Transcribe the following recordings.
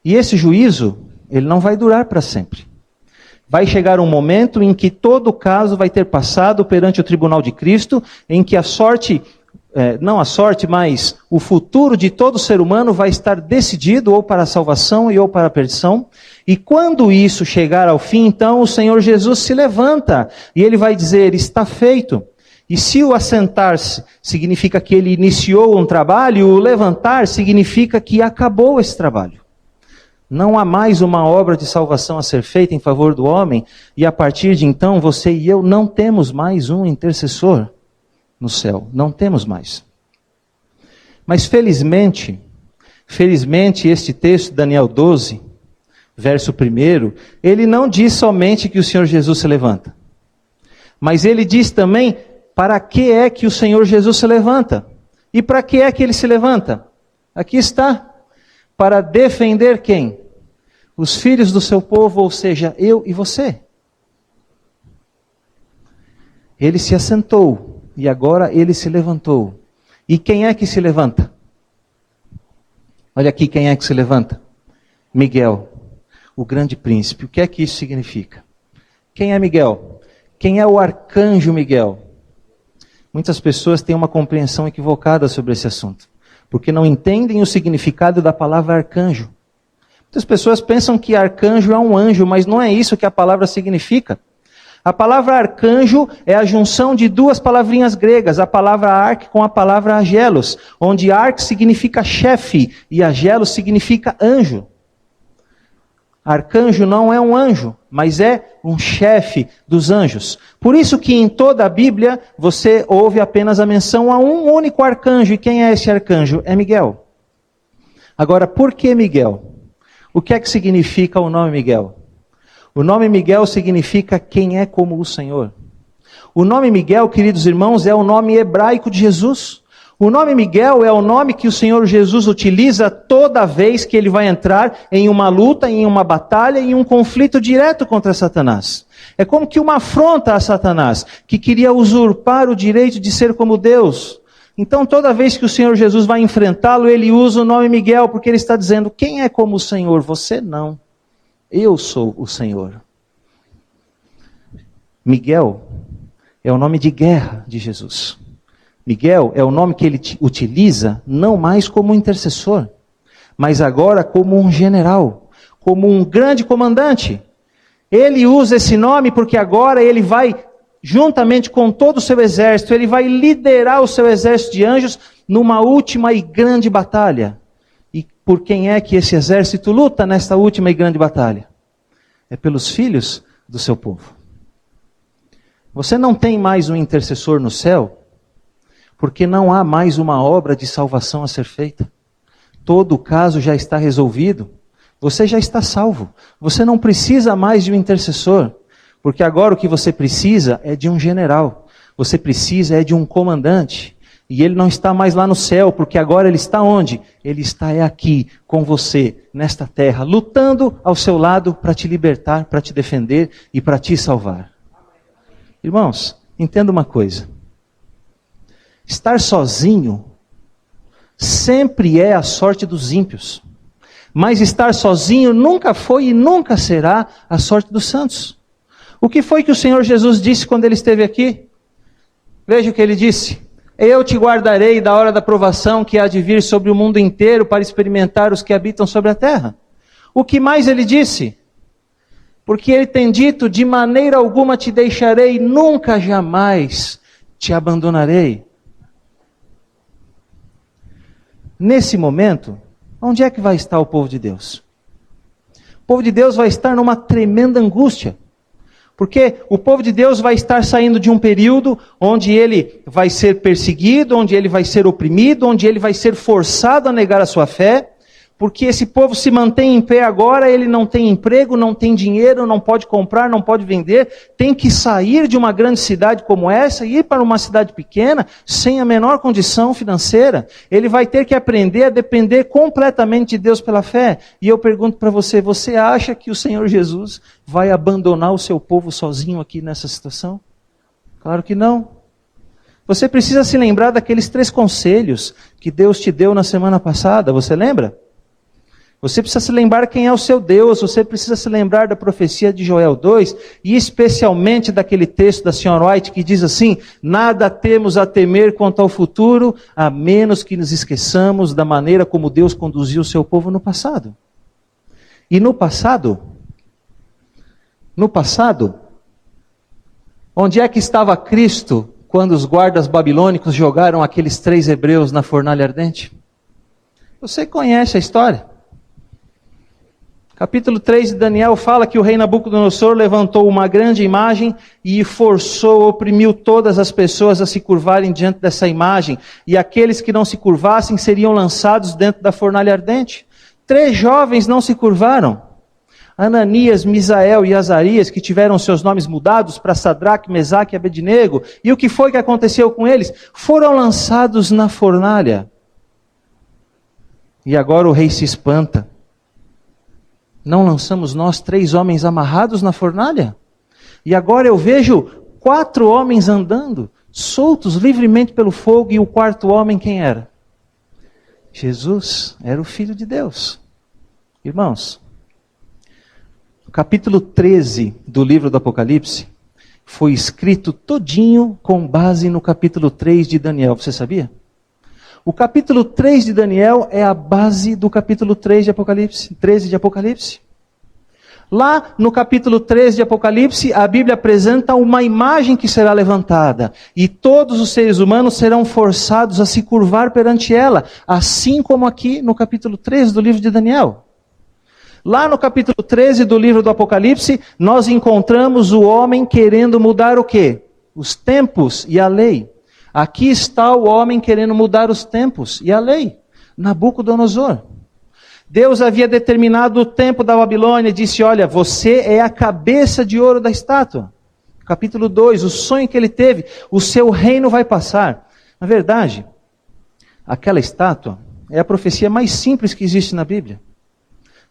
E esse juízo, ele não vai durar para sempre. Vai chegar um momento em que todo caso vai ter passado perante o tribunal de Cristo, em que a sorte, não a sorte, mas o futuro de todo ser humano vai estar decidido ou para a salvação e ou para a perdição. E quando isso chegar ao fim, então o Senhor Jesus se levanta e ele vai dizer, está feito. E se o assentar-se significa que ele iniciou um trabalho, o levantar significa que acabou esse trabalho. Não há mais uma obra de salvação a ser feita em favor do homem, e a partir de então você e eu não temos mais um intercessor no céu. Não temos mais. Mas felizmente este texto, Daniel 12, verso 1, ele não diz somente que o Senhor Jesus se levanta. Mas ele diz também para que é que o Senhor Jesus se levanta. E para que é que ele se levanta? Aqui está. Para defender quem? Os filhos do seu povo, ou seja, eu e você. Ele se assentou e agora ele se levantou. E quem é que se levanta? Olha aqui quem é que se levanta. Miguel, o grande príncipe. O que é que isso significa? Quem é Miguel? Quem é o arcanjo Miguel? Muitas pessoas têm uma compreensão equivocada sobre esse assunto, porque não entendem o significado da palavra arcanjo. Muitas pessoas pensam que arcanjo é um anjo, mas não é isso que a palavra significa. A palavra arcanjo é a junção de duas palavrinhas gregas, a palavra arc com a palavra agelos, onde arc significa chefe e agelos significa anjo. Arcanjo não é um anjo, mas é um chefe dos anjos. Por isso que em toda a Bíblia você ouve apenas a menção a um único arcanjo. E quem é esse arcanjo? É Miguel. Agora, por que Miguel? O que é que significa o nome Miguel? O nome Miguel significa quem é como o Senhor. O nome Miguel, queridos irmãos, é o nome hebraico de Jesus. O nome Miguel é o nome que o Senhor Jesus utiliza toda vez que ele vai entrar em uma luta, em uma batalha, em um conflito direto contra Satanás. É como que uma afronta a Satanás, que queria usurpar o direito de ser como Deus. Então toda vez que o Senhor Jesus vai enfrentá-lo, ele usa o nome Miguel, porque ele está dizendo, quem é como o Senhor? Você não. Eu sou o Senhor. Miguel é o nome de guerra de Jesus. Miguel é o nome que ele utiliza não mais como intercessor, mas agora como um general, como um grande comandante. Ele usa esse nome porque agora ele vai, juntamente com todo o seu exército, ele vai liderar o seu exército de anjos numa última e grande batalha. E por quem é que esse exército luta nesta última e grande batalha? É pelos filhos do seu povo. Você não tem mais um intercessor no céu, porque não há mais uma obra de salvação a ser feita. Todo o caso já está resolvido. Você já está salvo. Você não precisa mais de um intercessor, porque agora o que você precisa é de um general. Você precisa é de um comandante. E ele não está mais lá no céu, porque agora ele está onde? Ele está aqui com você, nesta terra, lutando ao seu lado para te libertar, para te defender e para te salvar. Irmãos, entenda uma coisa. Estar sozinho sempre é a sorte dos ímpios. Mas estar sozinho nunca foi e nunca será a sorte dos santos. O que foi que o Senhor Jesus disse quando ele esteve aqui? Veja o que ele disse. Eu te guardarei da hora da provação que há de vir sobre o mundo inteiro para experimentar os que habitam sobre a terra. O que mais ele disse? Porque ele tem dito, de maneira alguma te deixarei, nunca jamais te abandonarei. Nesse momento, onde é que vai estar o povo de Deus? O povo de Deus vai estar numa tremenda angústia. Porque o povo de Deus vai estar saindo de um período onde ele vai ser perseguido, onde ele vai ser oprimido, onde ele vai ser forçado a negar a sua fé. Porque esse povo se mantém em pé agora, ele não tem emprego, não tem dinheiro, não pode comprar, não pode vender, tem que sair de uma grande cidade como essa e ir para uma cidade pequena, sem a menor condição financeira. Ele vai ter que aprender a depender completamente de Deus pela fé. E eu pergunto para você, você acha que o Senhor Jesus vai abandonar o seu povo sozinho aqui nessa situação? Claro que não. Você precisa se lembrar daqueles 3 conselhos que Deus te deu na semana passada, você lembra? Você precisa se lembrar quem é o seu Deus, você precisa se lembrar da profecia de Joel 2, e especialmente daquele texto da Sra. White que diz assim: nada temos a temer quanto ao futuro, a menos que nos esqueçamos da maneira como Deus conduziu o seu povo no passado. E no passado, onde é que estava Cristo quando os guardas babilônicos jogaram aqueles 3 hebreus na fornalha ardente? Você conhece a história. Capítulo 3 de Daniel fala que o rei Nabucodonosor levantou uma grande imagem e oprimiu todas as pessoas a se curvarem diante dessa imagem. E aqueles que não se curvassem seriam lançados dentro da fornalha ardente. 3 jovens não se curvaram. Ananias, Misael e Azarias, que tiveram seus nomes mudados para Sadraque, Mesaque e Abednego. E o que foi que aconteceu com eles? Foram lançados na fornalha. E agora o rei se espanta. Não lançamos nós 3 homens amarrados na fornalha? E agora eu vejo 4 homens andando, soltos livremente pelo fogo, e o 4º homem quem era? Jesus, era o Filho de Deus. Irmãos, o capítulo 13 do livro do Apocalipse foi escrito todinho com base no capítulo 3 de Daniel, você sabia? O capítulo 3 de Daniel é a base do capítulo 3 de Apocalipse, 13 de Apocalipse. Lá no capítulo 13 de Apocalipse, a Bíblia apresenta uma imagem que será levantada. E todos os seres humanos serão forçados a se curvar perante ela. Assim como aqui no capítulo 13 do livro de Daniel. Lá no capítulo 13 do livro do Apocalipse, nós encontramos o homem querendo mudar o quê? Os tempos e a lei. Aqui está o homem querendo mudar os tempos e a lei. Nabucodonosor. Deus havia determinado o tempo da Babilônia e disse: olha, você é a cabeça de ouro da estátua. Capítulo 2, o sonho que ele teve, o seu reino vai passar. Na verdade, aquela estátua é a profecia mais simples que existe na Bíblia.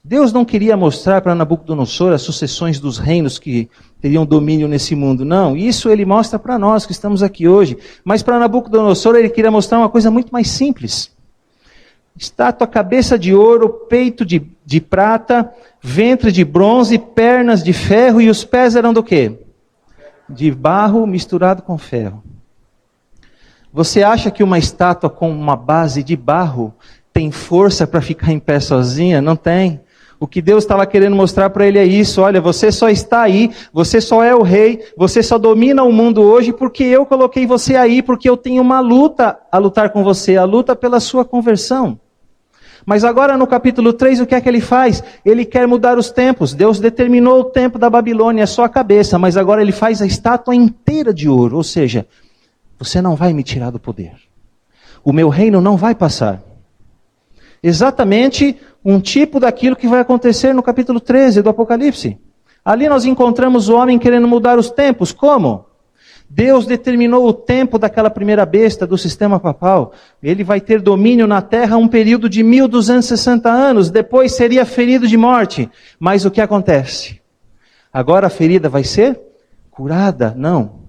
Deus não queria mostrar para Nabucodonosor as sucessões dos reinos que teriam domínio nesse mundo. Não, isso ele mostra para nós que estamos aqui hoje. Mas para Nabucodonosor ele queria mostrar uma coisa muito mais simples. Estátua, cabeça de ouro, peito de prata, ventre de bronze, pernas de ferro, e os pés eram do quê? De barro misturado com ferro. Você acha que uma estátua com uma base de barro tem força para ficar em pé sozinha? Não tem. O que Deus estava querendo mostrar para ele é isso: olha, você só está aí, você só é o rei, você só domina o mundo hoje porque eu coloquei você aí, porque eu tenho uma luta a lutar com você, a luta pela sua conversão. Mas agora no capítulo 3, o que é que ele faz? Ele quer mudar os tempos. Deus determinou o tempo da Babilônia, é só a cabeça, mas agora ele faz a estátua inteira de ouro. Ou seja, você não vai me tirar do poder. O meu reino não vai passar. Exatamente um tipo daquilo que vai acontecer no capítulo 13 do Apocalipse. Ali nós encontramos o homem querendo mudar os tempos. Como? Deus determinou o tempo daquela primeira besta do sistema papal. Ele vai ter domínio na terra um período de 1260 anos. Depois seria ferido de morte. Mas o que acontece? Agora a ferida vai ser curada? Não.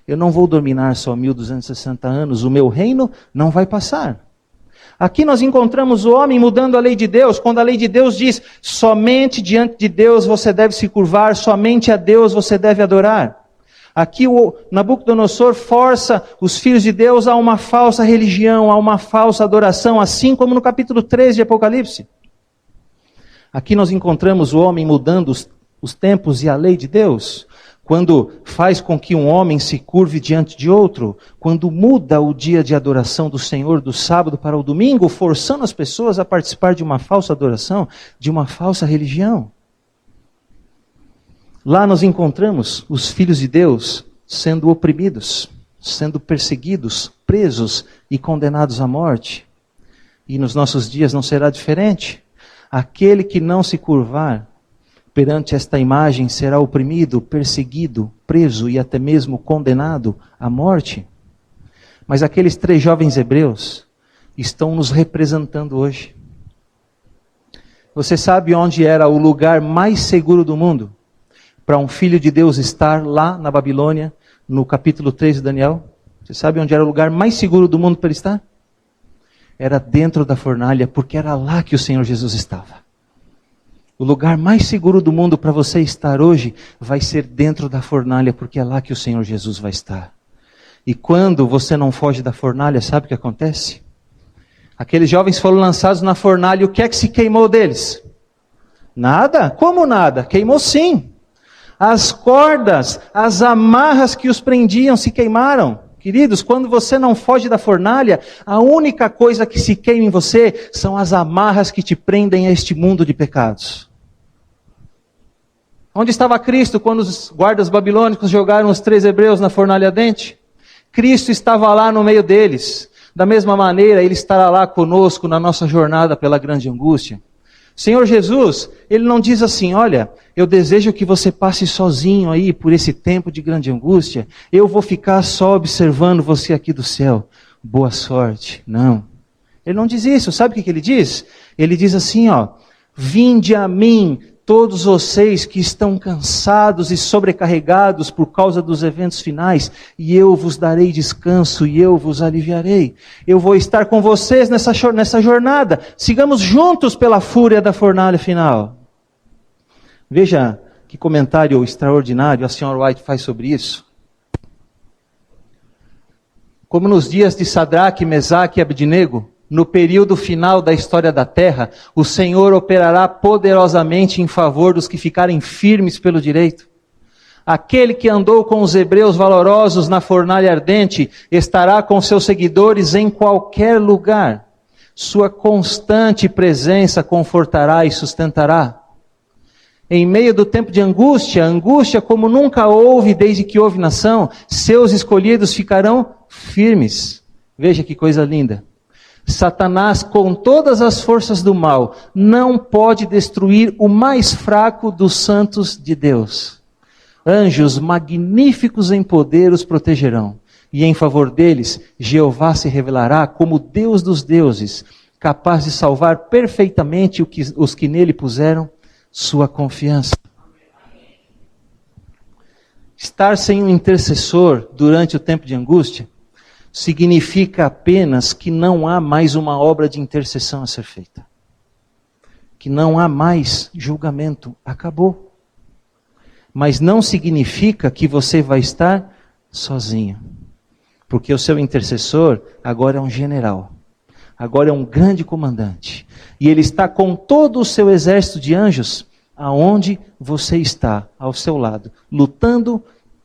Eu não vou dominar só 1260 anos. O meu reino não vai passar. Aqui nós encontramos o homem mudando a lei de Deus, quando a lei de Deus diz: somente diante de Deus você deve se curvar, somente a Deus você deve adorar. Aqui o Nabucodonosor força os filhos de Deus a uma falsa religião, a uma falsa adoração, assim como no capítulo 3 de Apocalipse. Aqui nós encontramos o homem mudando os tempos e a lei de Deus, quando faz com que um homem se curve diante de outro, quando muda o dia de adoração do Senhor do sábado para o domingo, forçando as pessoas a participar de uma falsa adoração, de uma falsa religião. Lá nós encontramos os filhos de Deus sendo oprimidos, sendo perseguidos, presos e condenados à morte. E nos nossos dias não será diferente. Aquele que não se curvar perante esta imagem será oprimido, perseguido, preso e até mesmo condenado à morte. Mas aqueles 3 jovens hebreus estão nos representando hoje. Você sabe onde era o lugar mais seguro do mundo para um filho de Deus estar lá na Babilônia, no capítulo 3 de Daniel? Você sabe onde era o lugar mais seguro do mundo para ele estar? Era dentro da fornalha, porque era lá que o Senhor Jesus estava. O lugar mais seguro do mundo para você estar hoje vai ser dentro da fornalha, porque é lá que o Senhor Jesus vai estar. E quando você não foge da fornalha, sabe o que acontece? Aqueles jovens foram lançados na fornalha, e o que é que se queimou deles? Nada? Como nada? Queimou sim. As cordas, as amarras que os prendiam se queimaram. Queridos, quando você não foge da fornalha, a única coisa que se queima em você são as amarras que te prendem a este mundo de pecados. Onde estava Cristo quando os guardas babilônicos jogaram os 3 hebreus na fornalha ardente? Cristo estava lá no meio deles. Da mesma maneira, Ele estará lá conosco na nossa jornada pela grande angústia. Senhor Jesus, Ele não diz assim, olha, eu desejo que você passe sozinho aí por esse tempo de grande angústia, eu vou ficar só observando você aqui do céu. Boa sorte. Não. Ele não diz isso. Sabe o que Ele diz? Ele diz assim, ó, vinde a mim, todos vocês que estão cansados e sobrecarregados por causa dos eventos finais, e eu vos darei descanso e eu vos aliviarei. Eu vou estar com vocês nessa jornada. Sigamos juntos pela fúria da fornalha final. Veja que comentário extraordinário a senhora White faz sobre isso. Como nos dias de Sadraque, Mesaque e Abednego, no período final da história da terra, o Senhor operará poderosamente em favor dos que ficarem firmes pelo direito. Aquele que andou com os hebreus valorosos na fornalha ardente, estará com seus seguidores em qualquer lugar. Sua constante presença confortará e sustentará. Em meio do tempo de angústia, angústia como nunca houve desde que houve nação, seus escolhidos ficarão firmes. Veja que coisa linda. Satanás, com todas as forças do mal, não pode destruir o mais fraco dos santos de Deus. Anjos magníficos em poder os protegerão, e em favor deles, Jeová se revelará como Deus dos deuses, capaz de salvar perfeitamente os que nele puseram sua confiança. Estar sem um intercessor durante o tempo de angústia significa apenas que não há mais uma obra de intercessão a ser feita. Que não há mais julgamento. Acabou. Mas não significa que você vai estar sozinho. Porque o seu intercessor agora é um general. Agora é um grande comandante. E ele está com todo o seu exército de anjos aonde você está, ao seu lado. Lutando,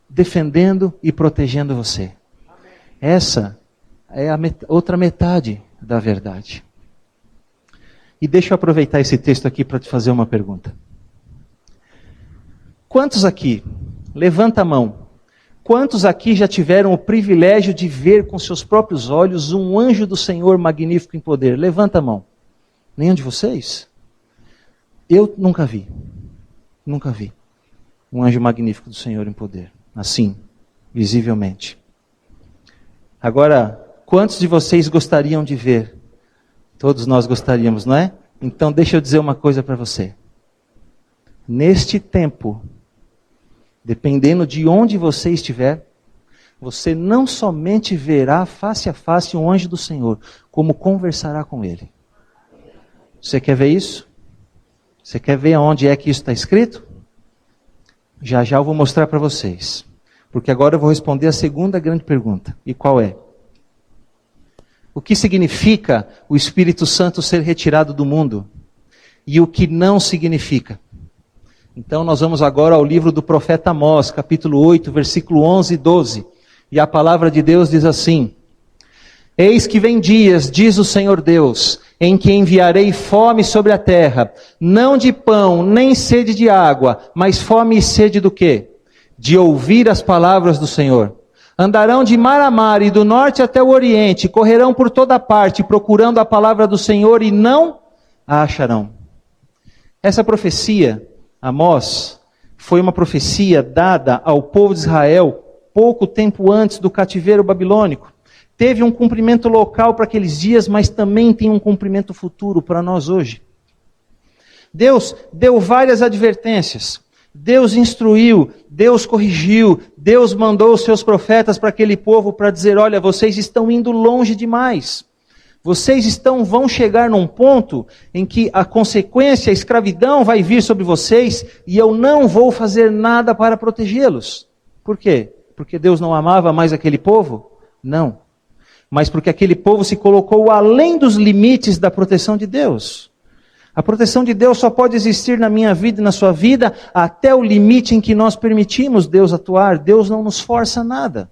defendendo e protegendo você. Essa é a outra metade da verdade. E deixa eu aproveitar esse texto aqui para te fazer uma pergunta. Quantos aqui, levanta a mão, quantos aqui já tiveram o privilégio de ver com seus próprios olhos um anjo do Senhor magnífico em poder? Levanta a mão. Nenhum de vocês? Eu nunca vi. Nunca vi um anjo magnífico do Senhor em poder. Assim, visivelmente. Agora, quantos de vocês gostariam de ver? Todos nós gostaríamos, não é? Então deixa eu dizer uma coisa para você. Neste tempo, dependendo de onde você estiver, você não somente verá face a face um anjo do Senhor, como conversará com ele. Você quer ver isso? Você quer ver onde é que isso está escrito? Já já eu vou mostrar para vocês. Porque agora eu vou responder a segunda grande pergunta. E qual é? O que significa o Espírito Santo ser retirado do mundo? E o que não significa? Então nós vamos agora ao livro do profeta Amós, capítulo 8, versículo 11 e 12. E a palavra de Deus diz assim: Eis que vem dias, diz o Senhor Deus, em que enviarei fome sobre a terra, não de pão, nem sede de água, mas fome e sede do quê? De ouvir as palavras do Senhor. Andarão de mar a mar e do norte até o oriente, correrão por toda parte, procurando a palavra do Senhor e não a acharão. Essa profecia, Amós, foi uma profecia dada ao povo de Israel pouco tempo antes do cativeiro babilônico. Teve um cumprimento local para aqueles dias, mas também tem um cumprimento futuro para nós hoje. Deus deu várias advertências. Deus instruiu, Deus corrigiu, Deus mandou os seus profetas para aquele povo para dizer, olha, vocês estão indo longe demais. Vocês vão chegar num ponto em que a consequência, a escravidão vai vir sobre vocês e eu não vou fazer nada para protegê-los. Por quê? Porque Deus não amava mais aquele povo? Não. Mas porque aquele povo se colocou além dos limites da proteção de Deus. A proteção de Deus só pode existir na minha vida e na sua vida até o limite em que nós permitimos Deus atuar. Deus não nos força nada.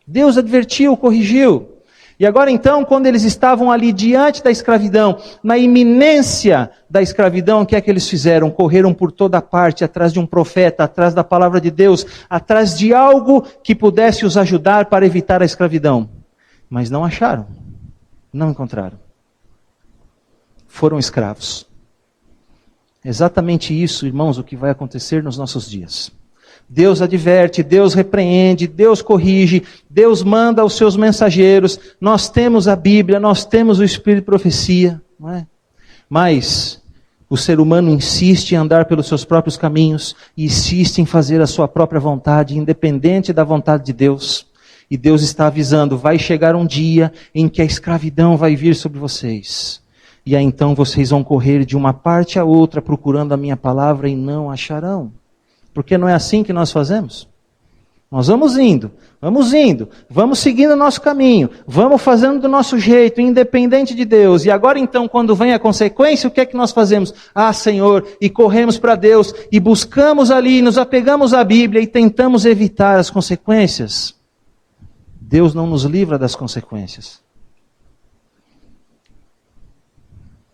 Deus advertiu, corrigiu. E agora então, quando eles estavam ali diante da escravidão, na iminência da escravidão, o que é que eles fizeram? Correram por toda parte, atrás de um profeta, atrás da palavra de Deus, atrás de algo que pudesse os ajudar para evitar a escravidão. Mas não acharam, não encontraram. Foram escravos. Exatamente isso, irmãos, o que vai acontecer nos nossos dias. Deus adverte, Deus repreende, Deus corrige, Deus manda os seus mensageiros, nós temos a Bíblia, nós temos o Espírito de profecia, não é? Mas o ser humano insiste em andar pelos seus próprios caminhos, e insiste em fazer a sua própria vontade, independente da vontade de Deus. E Deus está avisando, vai chegar um dia em que a escravidão vai vir sobre vocês. E aí então vocês vão correr de uma parte a outra procurando a minha palavra e não acharão. Porque não é assim que nós fazemos? Nós vamos indo, vamos seguindo o nosso caminho, vamos fazendo do nosso jeito, independente de Deus. E agora então, quando vem a consequência, o que é que nós fazemos? Ah, Senhor, e corremos para Deus, e buscamos ali, nos apegamos à Bíblia e tentamos evitar as consequências. Deus não nos livra das consequências.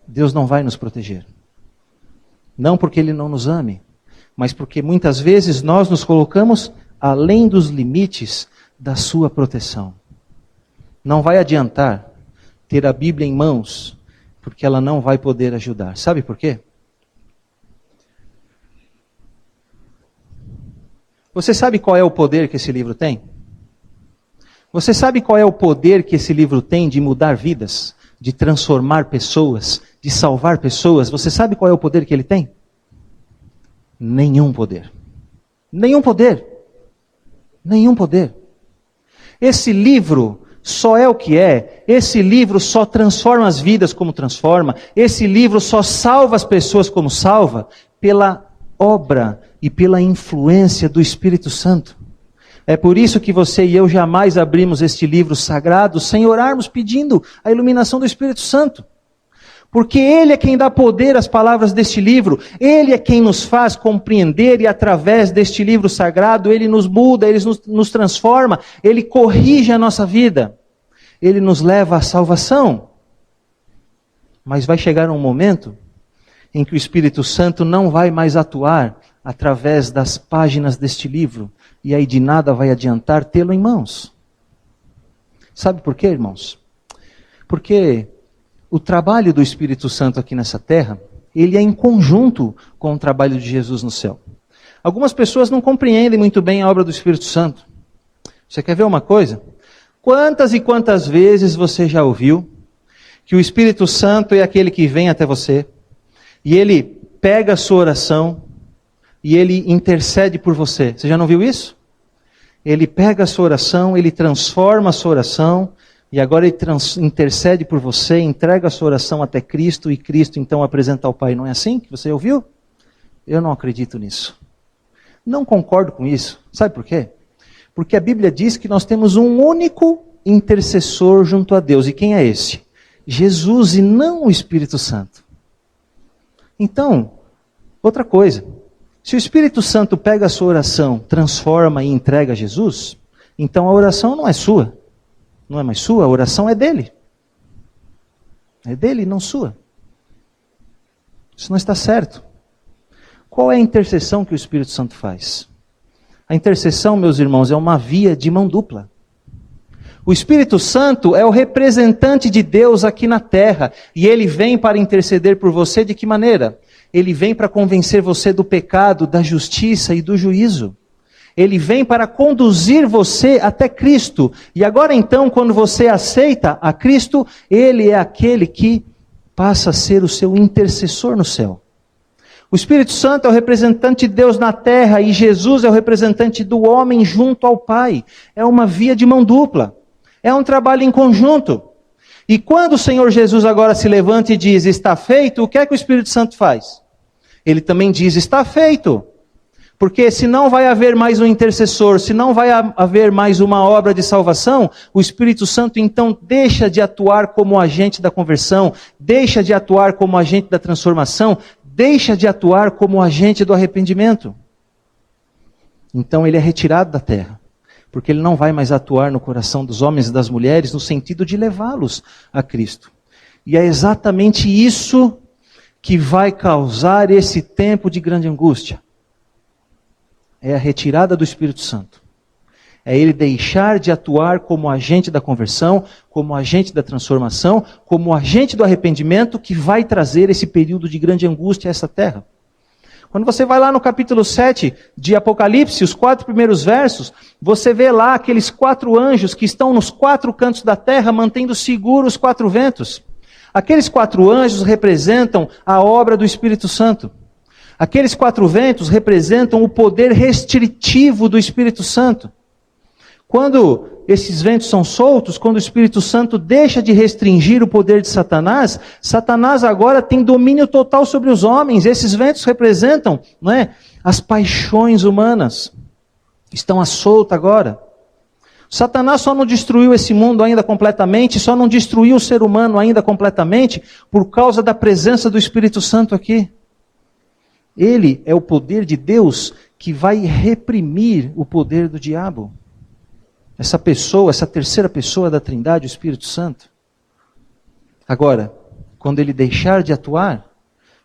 Deus não vai nos proteger. Não porque Ele não nos ame, mas porque muitas vezes nós nos colocamos além dos limites da sua proteção. Não vai adiantar ter a Bíblia em mãos, porque ela não vai poder ajudar. Sabe por quê? Você sabe qual é o poder que esse livro tem? Você sabe qual é o poder que esse livro tem de mudar vidas, de transformar pessoas, de salvar pessoas? Você sabe qual é o poder que ele tem? Nenhum poder. Nenhum poder. Nenhum poder. Esse livro só é o que é. Esse livro só transforma as vidas como transforma. Esse livro só salva as pessoas como salva pela obra e pela influência do Espírito Santo. É por isso que você e eu jamais abrimos este livro sagrado sem orarmos pedindo a iluminação do Espírito Santo. Porque Ele é quem dá poder às palavras deste livro. Ele é quem nos faz compreender e através deste livro sagrado, Ele nos muda, Ele nos transforma, Ele corrige a nossa vida. Ele nos leva à salvação. Mas vai chegar um momento em que o Espírito Santo não vai mais atuar através das páginas deste livro. E aí de nada vai adiantar tê-lo em mãos. Sabe por quê, irmãos? Porque o trabalho do Espírito Santo aqui nessa terra, ele é em conjunto com o trabalho de Jesus no céu. Algumas pessoas não compreendem muito bem a obra do Espírito Santo. Você quer ver uma coisa? Quantas e quantas vezes você já ouviu que o Espírito Santo é aquele que vem até você, e ele pega a sua oração, e ele intercede por você? Você já não viu isso? Ele pega a sua oração, ele transforma a sua oração, e agora ele intercede por você, entrega a sua oração até Cristo, e Cristo então apresenta ao Pai. Não é assim que você ouviu? Eu não acredito nisso. Não concordo com isso. Sabe por quê? Porque a Bíblia diz que nós temos um único intercessor junto a Deus. E quem é esse? Jesus, e não o Espírito Santo. Então, outra coisa. Se o Espírito Santo pega a sua oração, transforma e entrega a Jesus, então a oração não é sua. Não é mais sua, a oração é dele. É dele, não sua. Isso não está certo. Qual é a intercessão que o Espírito Santo faz? A intercessão, meus irmãos, é uma via de mão dupla. O Espírito Santo é o representante de Deus aqui na terra, e ele vem para interceder por você de que maneira? Ele vem para convencer você do pecado, da justiça e do juízo. Ele vem para conduzir você até Cristo. E agora então, quando você aceita a Cristo, Ele é aquele que passa a ser o seu intercessor no céu. O Espírito Santo é o representante de Deus na terra, e Jesus é o representante do homem junto ao Pai. É uma via de mão dupla. É um trabalho em conjunto. E quando o Senhor Jesus agora se levanta e diz, está feito, o que é que o Espírito Santo faz? Ele também diz, está feito. Porque se não vai haver mais um intercessor, se não vai haver mais uma obra de salvação, o Espírito Santo então deixa de atuar como agente da conversão, deixa de atuar como agente da transformação, deixa de atuar como agente do arrependimento. Então ele é retirado da terra, porque ele não vai mais atuar no coração dos homens e das mulheres no sentido de levá-los a Cristo. E é exatamente isso que vai causar esse tempo de grande angústia. É a retirada do Espírito Santo. É ele deixar de atuar como agente da conversão, como agente da transformação, como agente do arrependimento que vai trazer esse período de grande angústia a essa terra. Quando você vai lá no capítulo 7 de Apocalipse, os 4 primeiros versos, você vê lá aqueles 4 anjos que estão nos 4 cantos da terra, mantendo seguros os 4 ventos. Aqueles 4 anjos representam a obra do Espírito Santo. Aqueles 4 ventos representam o poder restritivo do Espírito Santo. Quando esses ventos são soltos, quando o Espírito Santo deixa de restringir o poder de Satanás, Satanás agora tem domínio total sobre os homens. Esses ventos representam, não é, as paixões humanas. Estão à solta agora. Satanás só não destruiu esse mundo ainda completamente, só não destruiu o ser humano ainda completamente por causa da presença do Espírito Santo aqui. Ele é o poder de Deus que vai reprimir o poder do diabo. Essa pessoa, essa terceira pessoa da Trindade, o Espírito Santo. Agora, quando ele deixar de atuar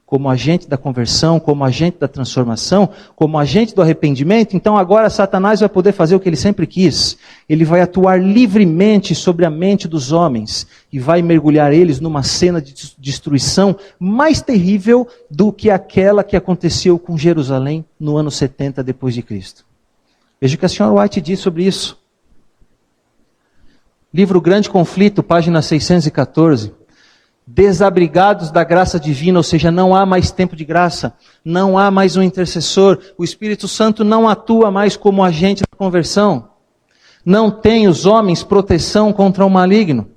como agente da conversão, como agente da transformação, como agente do arrependimento, então agora Satanás vai poder fazer o que ele sempre quis. Ele vai atuar livremente sobre a mente dos homens e vai mergulhar eles numa cena de destruição mais terrível do que aquela que aconteceu com Jerusalém no ano 70 depois de Cristo. Veja o que a senhora White diz sobre isso. Livro Grande Conflito, página 614. Desabrigados da graça divina, ou seja, não há mais tempo de graça, não há mais um intercessor, o Espírito Santo não atua mais como agente da conversão, não tem os homens proteção contra o maligno.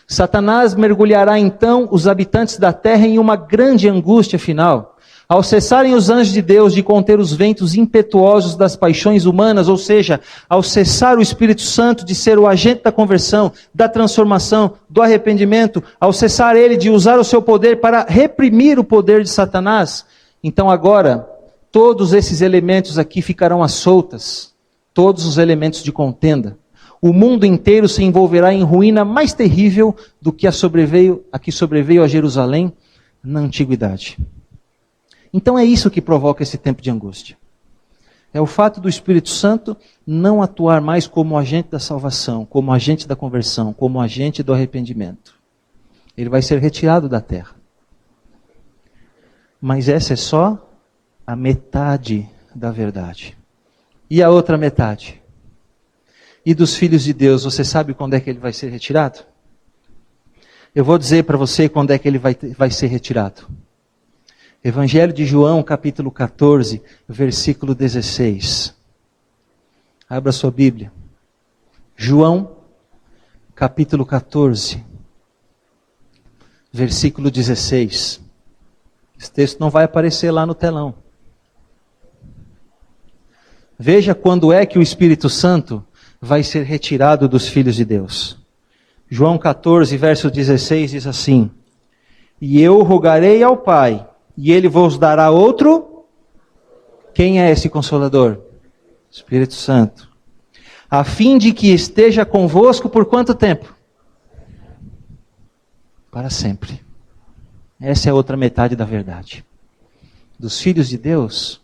Satanás mergulhará então os habitantes da terra em uma grande angústia final. Ao cessarem os anjos de Deus de conter os ventos impetuosos das paixões humanas, ou seja, ao cessar o Espírito Santo de ser o agente da conversão, da transformação, do arrependimento, ao cessar ele de usar o seu poder para reprimir o poder de Satanás, então agora, todos esses elementos aqui ficarão às soltas, todos os elementos de contenda. O mundo inteiro se envolverá em ruína mais terrível do que a que sobreveio a Jerusalém na antiguidade. Então é isso que provoca esse tempo de angústia. É o fato do Espírito Santo não atuar mais como agente da salvação, como agente da conversão, como agente do arrependimento. Ele vai ser retirado da terra. Mas essa é só a metade da verdade. E a outra metade? E dos filhos de Deus, você sabe quando é que ele vai ser retirado? Eu vou dizer para você quando é que ele vai ser retirado. Evangelho de João, capítulo 14, versículo 16. Abra sua Bíblia. João, capítulo 14, versículo 16. Esse texto não vai aparecer lá no telão. Veja quando é que o Espírito Santo vai ser retirado dos filhos de Deus. João 14, verso 16 diz assim: E eu rogarei ao Pai, e ele vos dará outro. Quem é esse Consolador? Espírito Santo. A fim de que esteja convosco por quanto tempo? Para sempre. Essa é a outra metade da verdade. Dos filhos de Deus,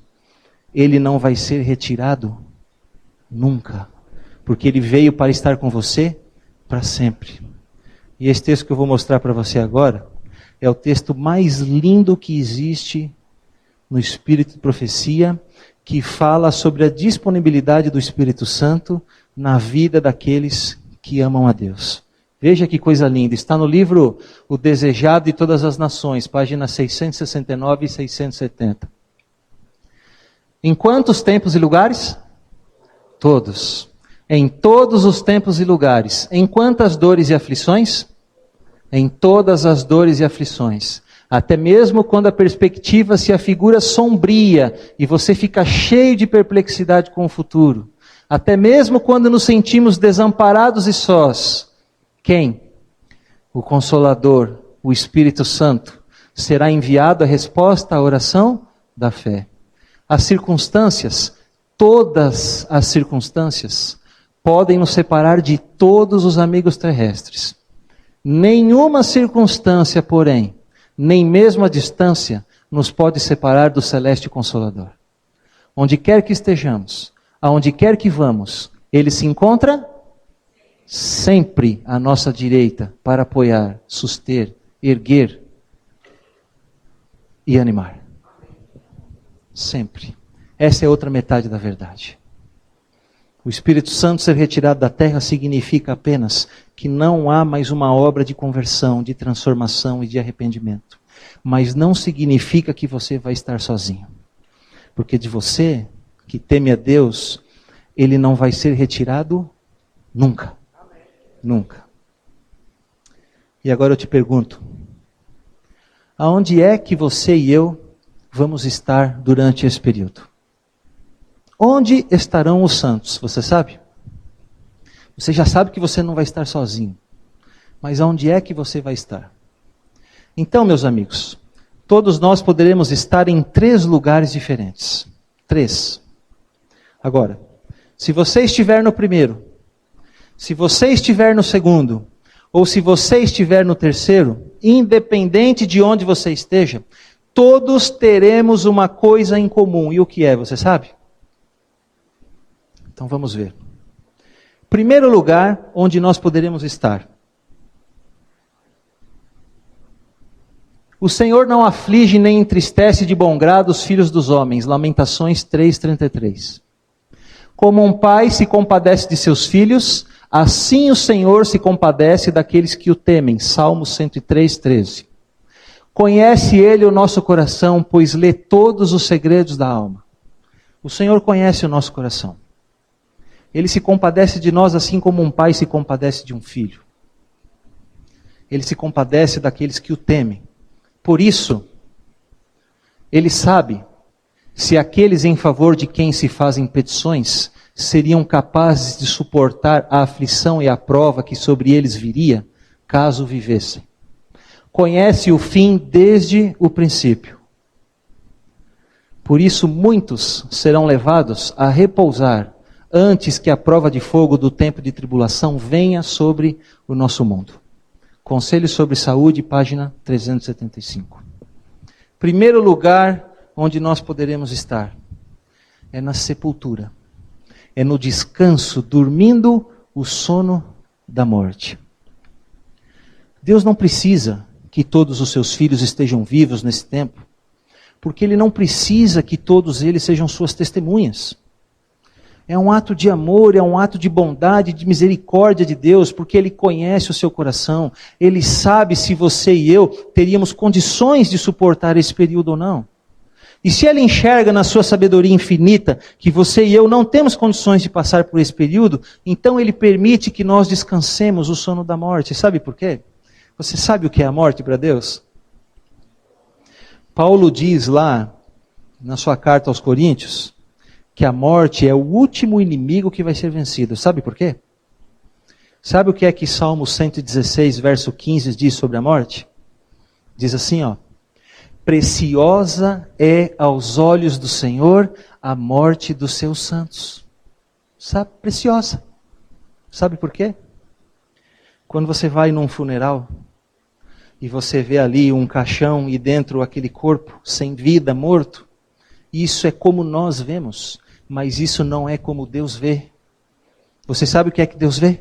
ele não vai ser retirado nunca. Porque ele veio para estar com você para sempre. E esse texto que eu vou mostrar para você agora é o texto mais lindo que existe no Espírito de Profecia, que fala sobre a disponibilidade do Espírito Santo na vida daqueles que amam a Deus. Veja que coisa linda. Está no livro O Desejado de Todas as Nações, páginas 669 e 670. Em quantos tempos e lugares? Todos. Em todos os tempos e lugares. Em quantas dores e aflições? em todas as dores e aflições, até mesmo quando a perspectiva se afigura sombria e você fica cheio de perplexidade com o futuro, até mesmo quando nos sentimos desamparados e sós. Quem? O Consolador, o Espírito Santo, será enviado a resposta à oração da fé. As circunstâncias, todas as circunstâncias, podem nos separar de todos os amigos terrestres. Nenhuma circunstância, porém, nem mesmo a distância, nos pode separar do Celeste Consolador. Onde quer que estejamos, aonde quer que vamos, Ele se encontra sempre à nossa direita para apoiar, suster, erguer e animar. Sempre. Essa é outra metade da verdade. O Espírito Santo ser retirado da terra significa apenas que não há mais uma obra de conversão, de transformação e de arrependimento. Mas não significa que você vai estar sozinho. Porque de você, que teme a Deus, Ele não vai ser retirado nunca. Nunca. E agora eu te pergunto, aonde é que você e eu vamos estar durante esse período? Onde estarão os santos? Você sabe? Você já sabe que você não vai estar sozinho. Mas aonde é que você vai estar? Então, meus amigos, todos nós poderemos estar em 3 lugares diferentes. 3. Agora, se você estiver no primeiro, se você estiver no segundo, ou se você estiver no terceiro, independente de onde você esteja, todos teremos uma coisa em comum. E o que é, você sabe? Então vamos ver. Primeiro lugar onde nós poderemos estar. O Senhor não aflige nem entristece de bom grado os filhos dos homens. Lamentações 3:33. Como um pai se compadece de seus filhos, assim o Senhor se compadece daqueles que o temem. Salmos 103:13. Conhece Ele o nosso coração, pois lê todos os segredos da alma. O Senhor conhece o nosso coração. Ele se compadece de nós assim como um pai se compadece de um filho. Ele se compadece daqueles que o temem. Por isso, Ele sabe se aqueles em favor de quem se fazem petições seriam capazes de suportar a aflição e a prova que sobre eles viria, caso vivessem. Conhece o fim desde o princípio. Por isso, muitos serão levados a repousar antes que a prova de fogo do tempo de tribulação venha sobre o nosso mundo. Conselho sobre Saúde, página 375. Primeiro lugar onde nós poderemos estar é na sepultura. É no descanso, dormindo o sono da morte. Deus não precisa que todos os seus filhos estejam vivos nesse tempo, porque Ele não precisa que todos eles sejam suas testemunhas. É um ato de amor, é um ato de bondade, de misericórdia de Deus, porque Ele conhece o seu coração. Ele sabe se você e eu teríamos condições de suportar esse período ou não. E se Ele enxerga na sua sabedoria infinita que você e eu não temos condições de passar por esse período, então Ele permite que nós descansemos o sono da morte. Sabe por quê? Você sabe o que é a morte para Deus? Paulo diz lá, na sua carta aos Coríntios, que a morte é o último inimigo que vai ser vencido. Sabe por quê? Sabe o que é que Salmo 116, verso 15 diz sobre a morte? Diz assim, ó. Preciosa é aos olhos do Senhor a morte dos seus santos. Sabe? Preciosa. Sabe por quê? Quando você vai num funeral e você vê ali um caixão e dentro aquele corpo sem vida, morto, isso é como nós vemos, mas isso não é como Deus vê. Você sabe o que é que Deus vê?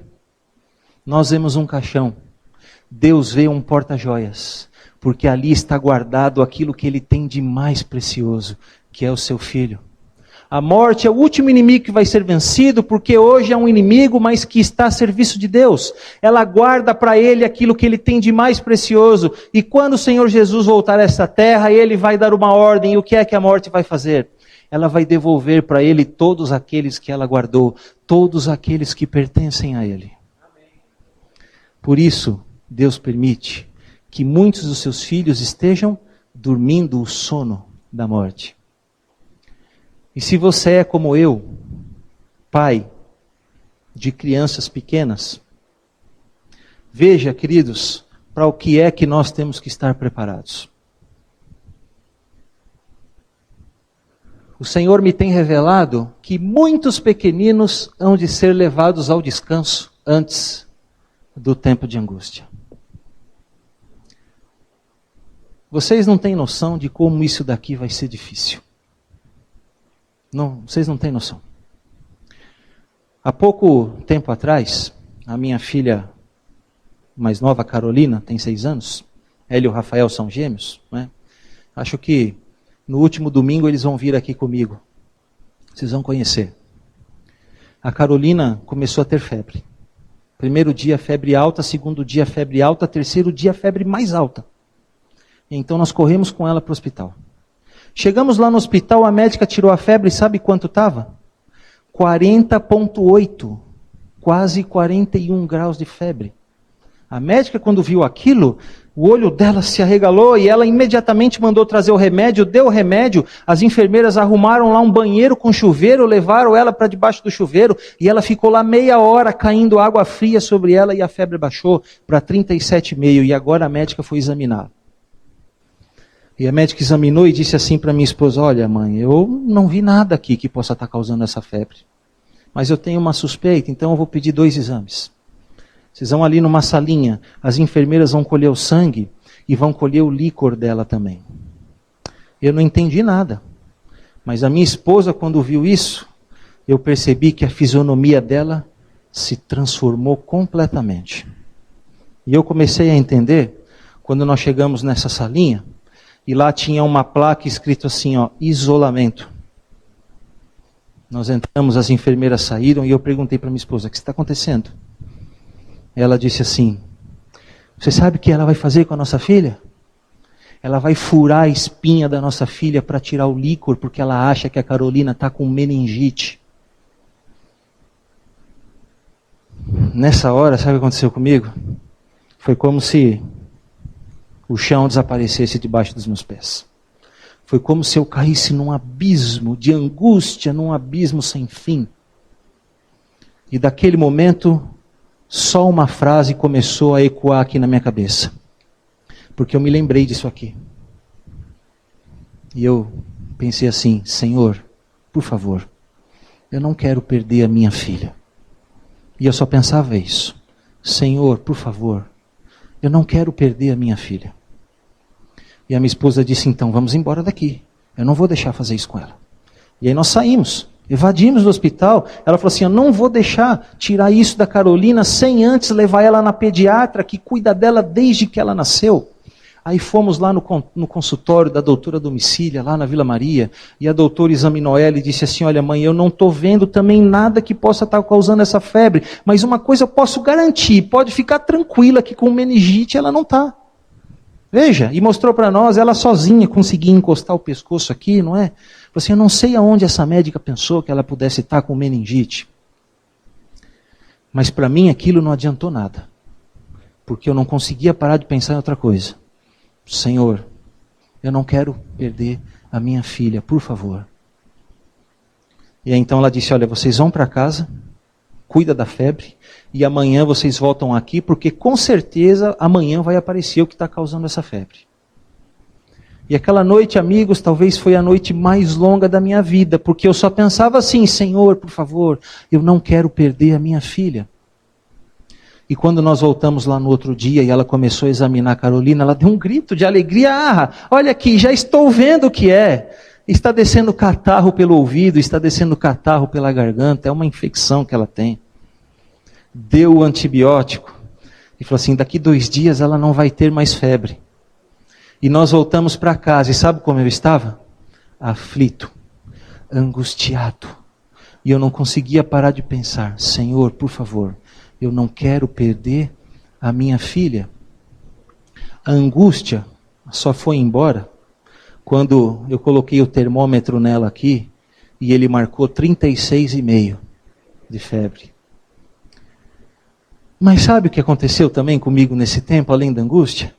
Nós vemos um caixão. Deus vê um porta-joias, porque ali está guardado aquilo que Ele tem de mais precioso, que é o seu Filho. A morte é o último inimigo que vai ser vencido, porque hoje é um inimigo, mas que está a serviço de Deus. Ela guarda para Ele aquilo que Ele tem de mais precioso. E quando o Senhor Jesus voltar a esta terra, Ele vai dar uma ordem. E o que é que a morte vai fazer? Ela vai devolver para Ele todos aqueles que ela guardou, todos aqueles que pertencem a Ele. Por isso, Deus permite que muitos dos seus filhos estejam dormindo o sono da morte. E se você é como eu, pai de crianças pequenas, veja, queridos, para o que é que nós temos que estar preparados. O Senhor me tem revelado que muitos pequeninos hão de ser levados ao descanso antes do tempo de angústia. Vocês não têm noção de como isso daqui vai ser difícil. Não, vocês não têm noção. Há pouco tempo atrás, a minha filha mais nova, Carolina, tem 6 anos. Ela e o Rafael são gêmeos, né? Acho que no último domingo eles vão vir aqui comigo. Vocês vão conhecer. A Carolina começou a ter febre. Primeiro dia febre alta, segundo dia febre alta, terceiro dia febre mais alta. Então nós corremos com ela para o hospital. Chegamos lá no hospital, a médica tirou a febre, sabe quanto estava? 40,8, quase 41 graus de febre. A médica, quando viu aquilo, o olho dela se arregalou e ela imediatamente mandou trazer o remédio, deu o remédio, as enfermeiras arrumaram lá um banheiro com chuveiro, levaram ela para debaixo do chuveiro e ela ficou lá meia hora caindo água fria sobre ela e a febre baixou para 37,5 e agora a médica foi examinar. E a médica examinou e disse assim para minha esposa, olha mãe, eu não vi nada aqui que possa estar causando essa febre, mas eu tenho uma suspeita, então eu vou pedir 2 exames. Vocês vão ali numa salinha, as enfermeiras vão colher o sangue e vão colher o líquor dela também. Eu não entendi nada, mas a minha esposa, quando viu isso, eu percebi que a fisionomia dela se transformou completamente. E eu comecei a entender, quando nós chegamos nessa salinha, e lá tinha uma placa escrito assim, ó, isolamento. Nós entramos, as enfermeiras saíram e eu perguntei para minha esposa, o que está acontecendo? Ela disse assim, você sabe o que ela vai fazer com a nossa filha? Ela vai furar a espinha da nossa filha para tirar o líquor, porque ela acha que a Carolina está com meningite. Nessa hora, sabe o que aconteceu comigo? Foi como se o chão desaparecesse debaixo dos meus pés. Foi como se eu caísse num abismo de angústia, num abismo sem fim. E daquele momento, só uma frase começou a ecoar aqui na minha cabeça. Porque eu me lembrei disso aqui. E eu pensei assim, Senhor, por favor, eu não quero perder a minha filha. E eu só pensava isso. Senhor, por favor, eu não quero perder a minha filha. E a minha esposa disse, então, vamos embora daqui. Eu não vou deixar fazer isso com ela. E aí nós saímos, evadimos do hospital. Ela falou assim, eu não vou deixar tirar isso da Carolina sem antes levar ela na pediatra, que cuida dela desde que ela nasceu. Aí fomos lá no consultório da doutora Domicília, lá na Vila Maria, e a doutora examinou ela e disse assim, olha mãe, eu não estou vendo também nada que possa estar causando essa febre, mas uma coisa eu posso garantir, pode ficar tranquila que com meningite ela não está. Veja, e mostrou para nós, ela sozinha conseguia encostar o pescoço aqui, não é? Falei assim, eu não sei aonde essa médica pensou que ela pudesse estar com meningite. Mas para mim aquilo não adiantou nada. Porque eu não conseguia parar de pensar em outra coisa. Senhor, eu não quero perder a minha filha, por favor. E aí, então ela disse, olha, vocês vão para casa, cuida da febre, e amanhã vocês voltam aqui, porque com certeza amanhã vai aparecer o que está causando essa febre. E aquela noite, amigos, talvez foi a noite mais longa da minha vida, porque eu só pensava assim, Senhor, por favor, eu não quero perder a minha filha. E quando nós voltamos lá no outro dia e ela começou a examinar a Carolina, ela deu um grito de alegria, olha aqui, já estou vendo o que é. Está descendo catarro pelo ouvido, está descendo catarro pela garganta, é uma infecção que ela tem. Deu o antibiótico e falou assim, daqui 2 dias ela não vai ter mais febre. E nós voltamos para casa e sabe como eu estava? Aflito, angustiado. E eu não conseguia parar de pensar, Senhor, por favor, eu não quero perder a minha filha. A angústia só foi embora quando eu coloquei o termômetro nela aqui e ele marcou 36,5 de febre. Mas sabe o que aconteceu também comigo nesse tempo, além da angústia?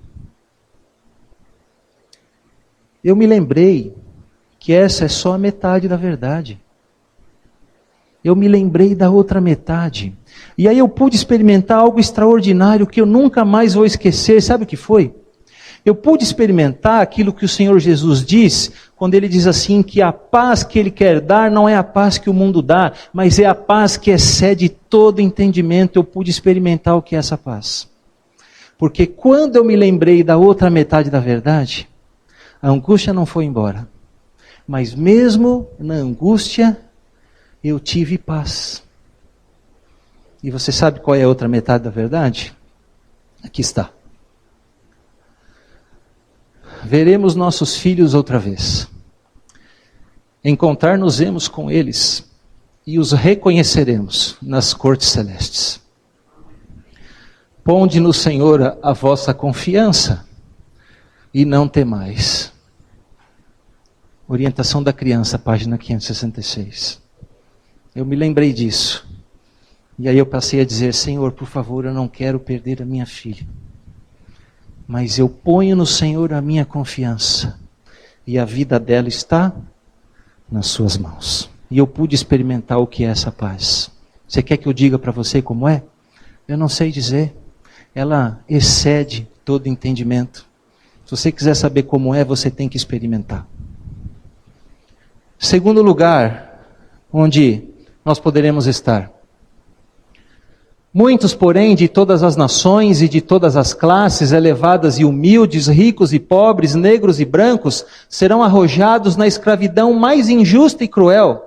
Eu me lembrei que essa é só a metade da verdade. Eu me lembrei da outra metade. E aí eu pude experimentar algo extraordinário que eu nunca mais vou esquecer. Sabe o que foi? Eu pude experimentar aquilo que o Senhor Jesus diz, quando Ele diz assim, que a paz que Ele quer dar não é a paz que o mundo dá, mas é a paz que excede todo entendimento. Eu pude experimentar o que é essa paz. Porque quando eu me lembrei da outra metade da verdade, a angústia não foi embora. Mas mesmo na angústia, eu tive paz. E você sabe qual é a outra metade da verdade? Aqui está. Veremos nossos filhos outra vez. Encontrar-nos-emos com eles e os reconheceremos nas cortes celestes. Ponde no Senhor a vossa confiança e não temais. Orientação da criança, página 566. Eu me lembrei disso. E aí eu passei a dizer, Senhor, por favor, eu não quero perder a minha filha. Mas eu ponho no Senhor a minha confiança. E a vida dela está nas suas mãos. E eu pude experimentar o que é essa paz. Você quer que eu diga para você como é? Eu não sei dizer. Ela excede todo entendimento. Se você quiser saber como é, você tem que experimentar. Segundo lugar, onde nós poderemos estar. Muitos, porém, de todas as nações e de todas as classes, elevadas e humildes, ricos e pobres, negros e brancos, serão arrojados na escravidão mais injusta e cruel.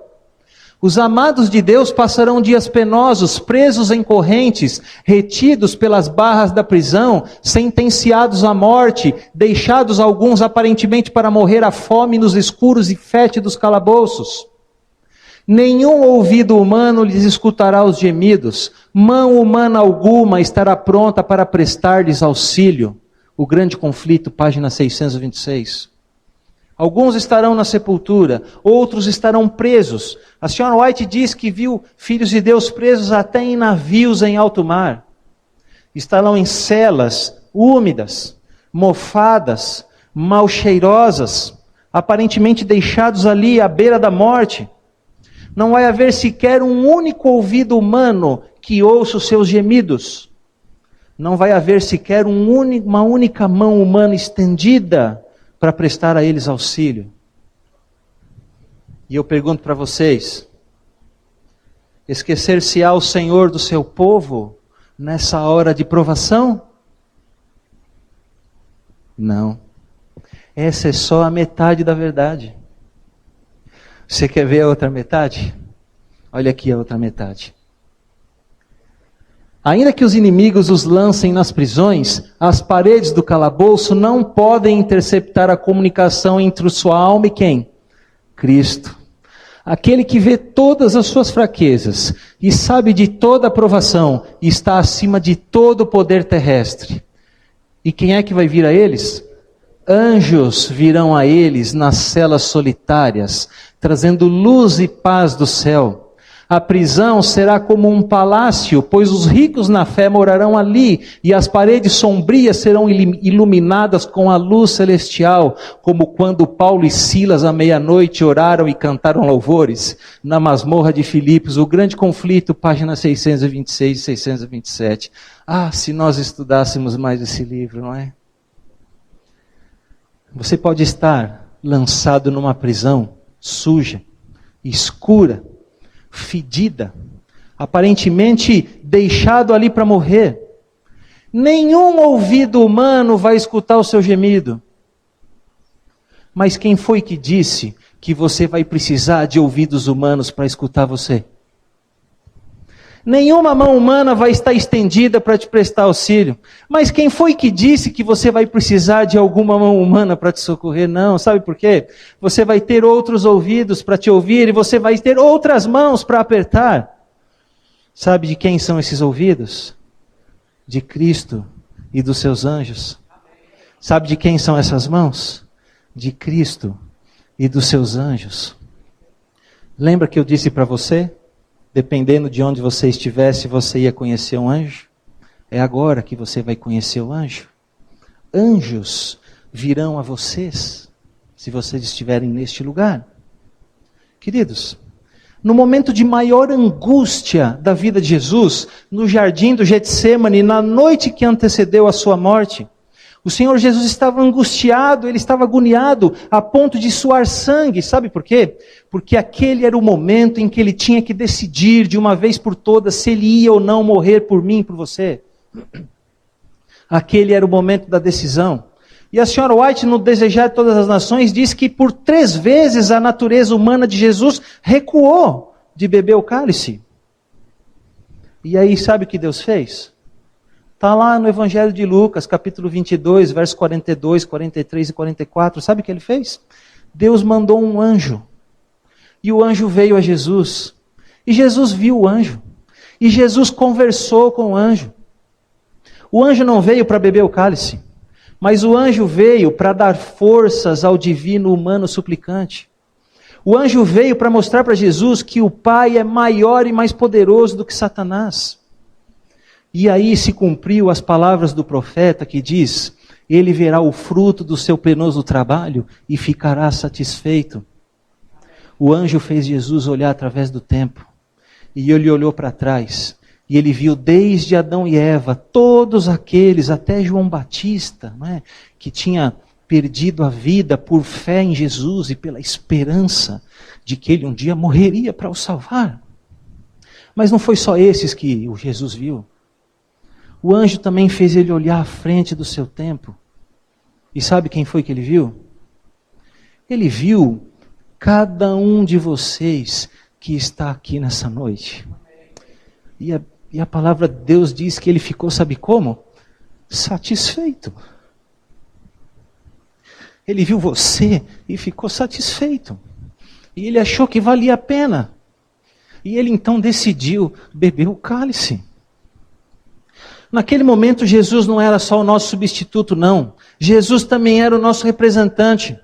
Os amados de Deus passarão dias penosos, presos em correntes, retidos pelas barras da prisão, sentenciados à morte, deixados alguns aparentemente para morrer à fome nos escuros e fétidos calabouços. Nenhum ouvido humano lhes escutará os gemidos, mão humana alguma estará pronta para prestar-lhes auxílio. O grande conflito, página 626. Alguns estarão na sepultura, outros estarão presos. A senhora White diz que viu filhos de Deus presos até em navios em alto mar. Estarão em celas úmidas, mofadas, mal cheirosas, aparentemente deixados ali à beira da morte. Não vai haver sequer um único ouvido humano que ouça os seus gemidos. Não vai haver sequer uma única mão humana estendida para prestar a eles auxílio. E eu pergunto para vocês, esquecer-se-á o Senhor do seu povo nessa hora de provação? Não. Essa é só a metade da verdade. Você quer ver a outra metade? Olha aqui a outra metade. Ainda que os inimigos os lancem nas prisões, as paredes do calabouço não podem interceptar a comunicação entre sua alma e quem? Cristo. Aquele que vê todas as suas fraquezas e sabe de toda a provação, está acima de todo o poder terrestre. E quem é que vai vir a eles? Anjos virão a eles nas celas solitárias, trazendo luz e paz do céu. A prisão será como um palácio, pois os ricos na fé morarão ali, e as paredes sombrias serão iluminadas com a luz celestial, como quando Paulo e Silas à meia-noite oraram e cantaram louvores na masmorra de Filipos, o grande conflito, páginas 626 e 627. Ah, se nós estudássemos mais esse livro, não é? Você pode estar lançado numa prisão suja, escura, fedida, aparentemente deixado ali para morrer. Nenhum ouvido humano vai escutar o seu gemido. Mas quem foi que disse que você vai precisar de ouvidos humanos para escutar você? Nenhuma mão humana vai estar estendida para te prestar auxílio. Mas quem foi que disse que você vai precisar de alguma mão humana para te socorrer? Não, sabe por quê? Você vai ter outros ouvidos para te ouvir e você vai ter outras mãos para apertar. Sabe de quem são esses ouvidos? De Cristo e dos seus anjos. Sabe de quem são essas mãos? De Cristo e dos seus anjos. Lembra que eu disse para você? Dependendo de onde você estivesse, você ia conhecer um anjo. É agora que você vai conhecer o anjo. Anjos virão a vocês, se vocês estiverem neste lugar. Queridos, no momento de maior angústia da vida de Jesus, no jardim do Getsêmani, na noite que antecedeu a sua morte, o Senhor Jesus estava angustiado, ele estava agoniado, a ponto de suar sangue. Sabe por quê? Porque aquele era o momento em que ele tinha que decidir de uma vez por todas se ele ia ou não morrer por mim e por você. Aquele era o momento da decisão. E a senhora White, no Desejar de Todas as Nações, diz que por 3 vezes a natureza humana de Jesus recuou de beber o cálice. E aí, sabe o que Deus fez? Está lá no Evangelho de Lucas, capítulo 22, versos 42, 43 e 44. Sabe o que ele fez? Deus mandou um anjo. E o anjo veio a Jesus. E Jesus viu o anjo. E Jesus conversou com o anjo. O anjo não veio para beber o cálice, mas o anjo veio para dar forças ao divino humano suplicante. O anjo veio para mostrar para Jesus que o Pai é maior e mais poderoso do que Satanás. E aí se cumpriu as palavras do profeta que diz: ele verá o fruto do seu penoso trabalho e ficará satisfeito. O anjo fez Jesus olhar através do tempo. E ele olhou para trás. E ele viu desde Adão e Eva, todos aqueles, até João Batista, não é? Que tinha perdido a vida por fé em Jesus e pela esperança de que ele um dia morreria para o salvar. Mas não foi só esses que o Jesus viu. O anjo também fez ele olhar à frente do seu tempo. E sabe quem foi que ele viu? Ele viu cada um de vocês que está aqui nessa noite. E a palavra de Deus diz que ele ficou, sabe como? Satisfeito. Ele viu você e ficou satisfeito. E ele achou que valia a pena. E ele então decidiu beber o cálice. Naquele momento, Jesus não era só o nosso substituto, não. Jesus também era o nosso representante.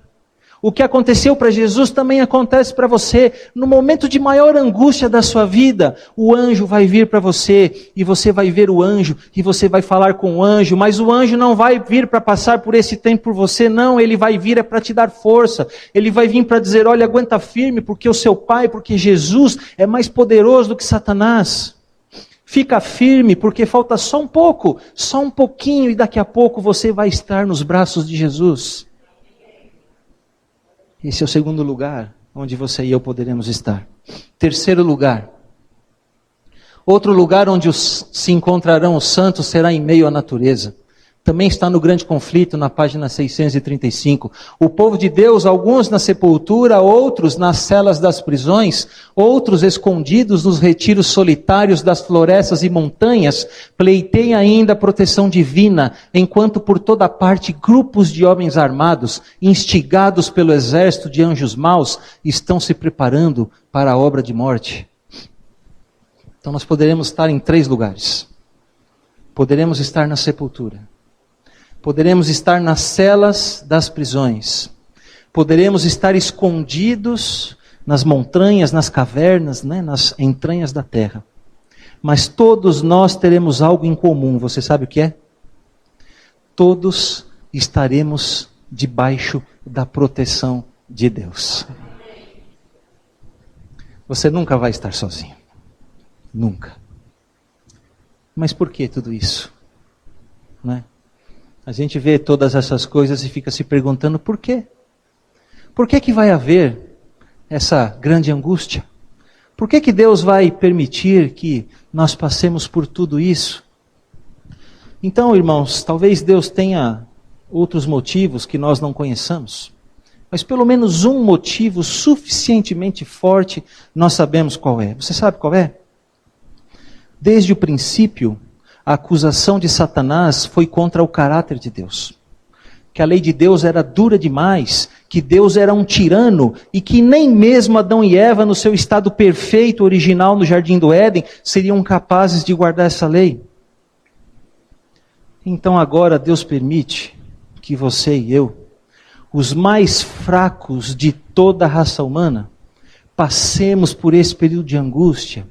O que aconteceu para Jesus também acontece para você. No momento de maior angústia da sua vida, o anjo vai vir para você, e você vai ver o anjo, e você vai falar com o anjo, mas o anjo não vai vir para passar por esse tempo por você, não. Ele vai vir para te dar força. Ele vai vir para dizer: olha, aguenta firme, porque o seu Pai, porque Jesus é mais poderoso do que Satanás. Fica firme, porque falta só um pouco, só um pouquinho, e daqui a pouco você vai estar nos braços de Jesus. Esse é o segundo lugar onde você e eu poderemos estar. Terceiro lugar. Outro lugar onde se encontrarão os santos será em meio à natureza. Também está no Grande Conflito, na página 635. O povo de Deus, alguns na sepultura, outros nas celas das prisões, outros escondidos nos retiros solitários das florestas e montanhas, pleiteiam ainda a proteção divina, enquanto por toda parte grupos de homens armados, instigados pelo exército de anjos maus, estão se preparando para a obra de morte. Então nós poderemos estar em 3 lugares. Poderemos estar na sepultura. Poderemos estar nas celas das prisões. Poderemos estar escondidos nas montanhas, nas cavernas, né, nas entranhas da terra. Mas todos nós teremos algo em comum. Você sabe o que é? Todos estaremos debaixo da proteção de Deus. Você nunca vai estar sozinho. Nunca. Mas por que tudo isso? Não é? A gente vê todas essas coisas e fica se perguntando por quê? Por que que vai haver essa grande angústia? Por que que Deus vai permitir que nós passemos por tudo isso? Então, irmãos, talvez Deus tenha outros motivos que nós não conheçamos. Mas pelo menos um motivo suficientemente forte nós sabemos qual é. Você sabe qual é? Desde o princípio, a acusação de Satanás foi contra o caráter de Deus. Que a lei de Deus era dura demais, que Deus era um tirano e que nem mesmo Adão e Eva, no seu estado perfeito, original no Jardim do Éden, seriam capazes de guardar essa lei. Então agora Deus permite que você e eu, os mais fracos de toda a raça humana, passemos por esse período de angústia.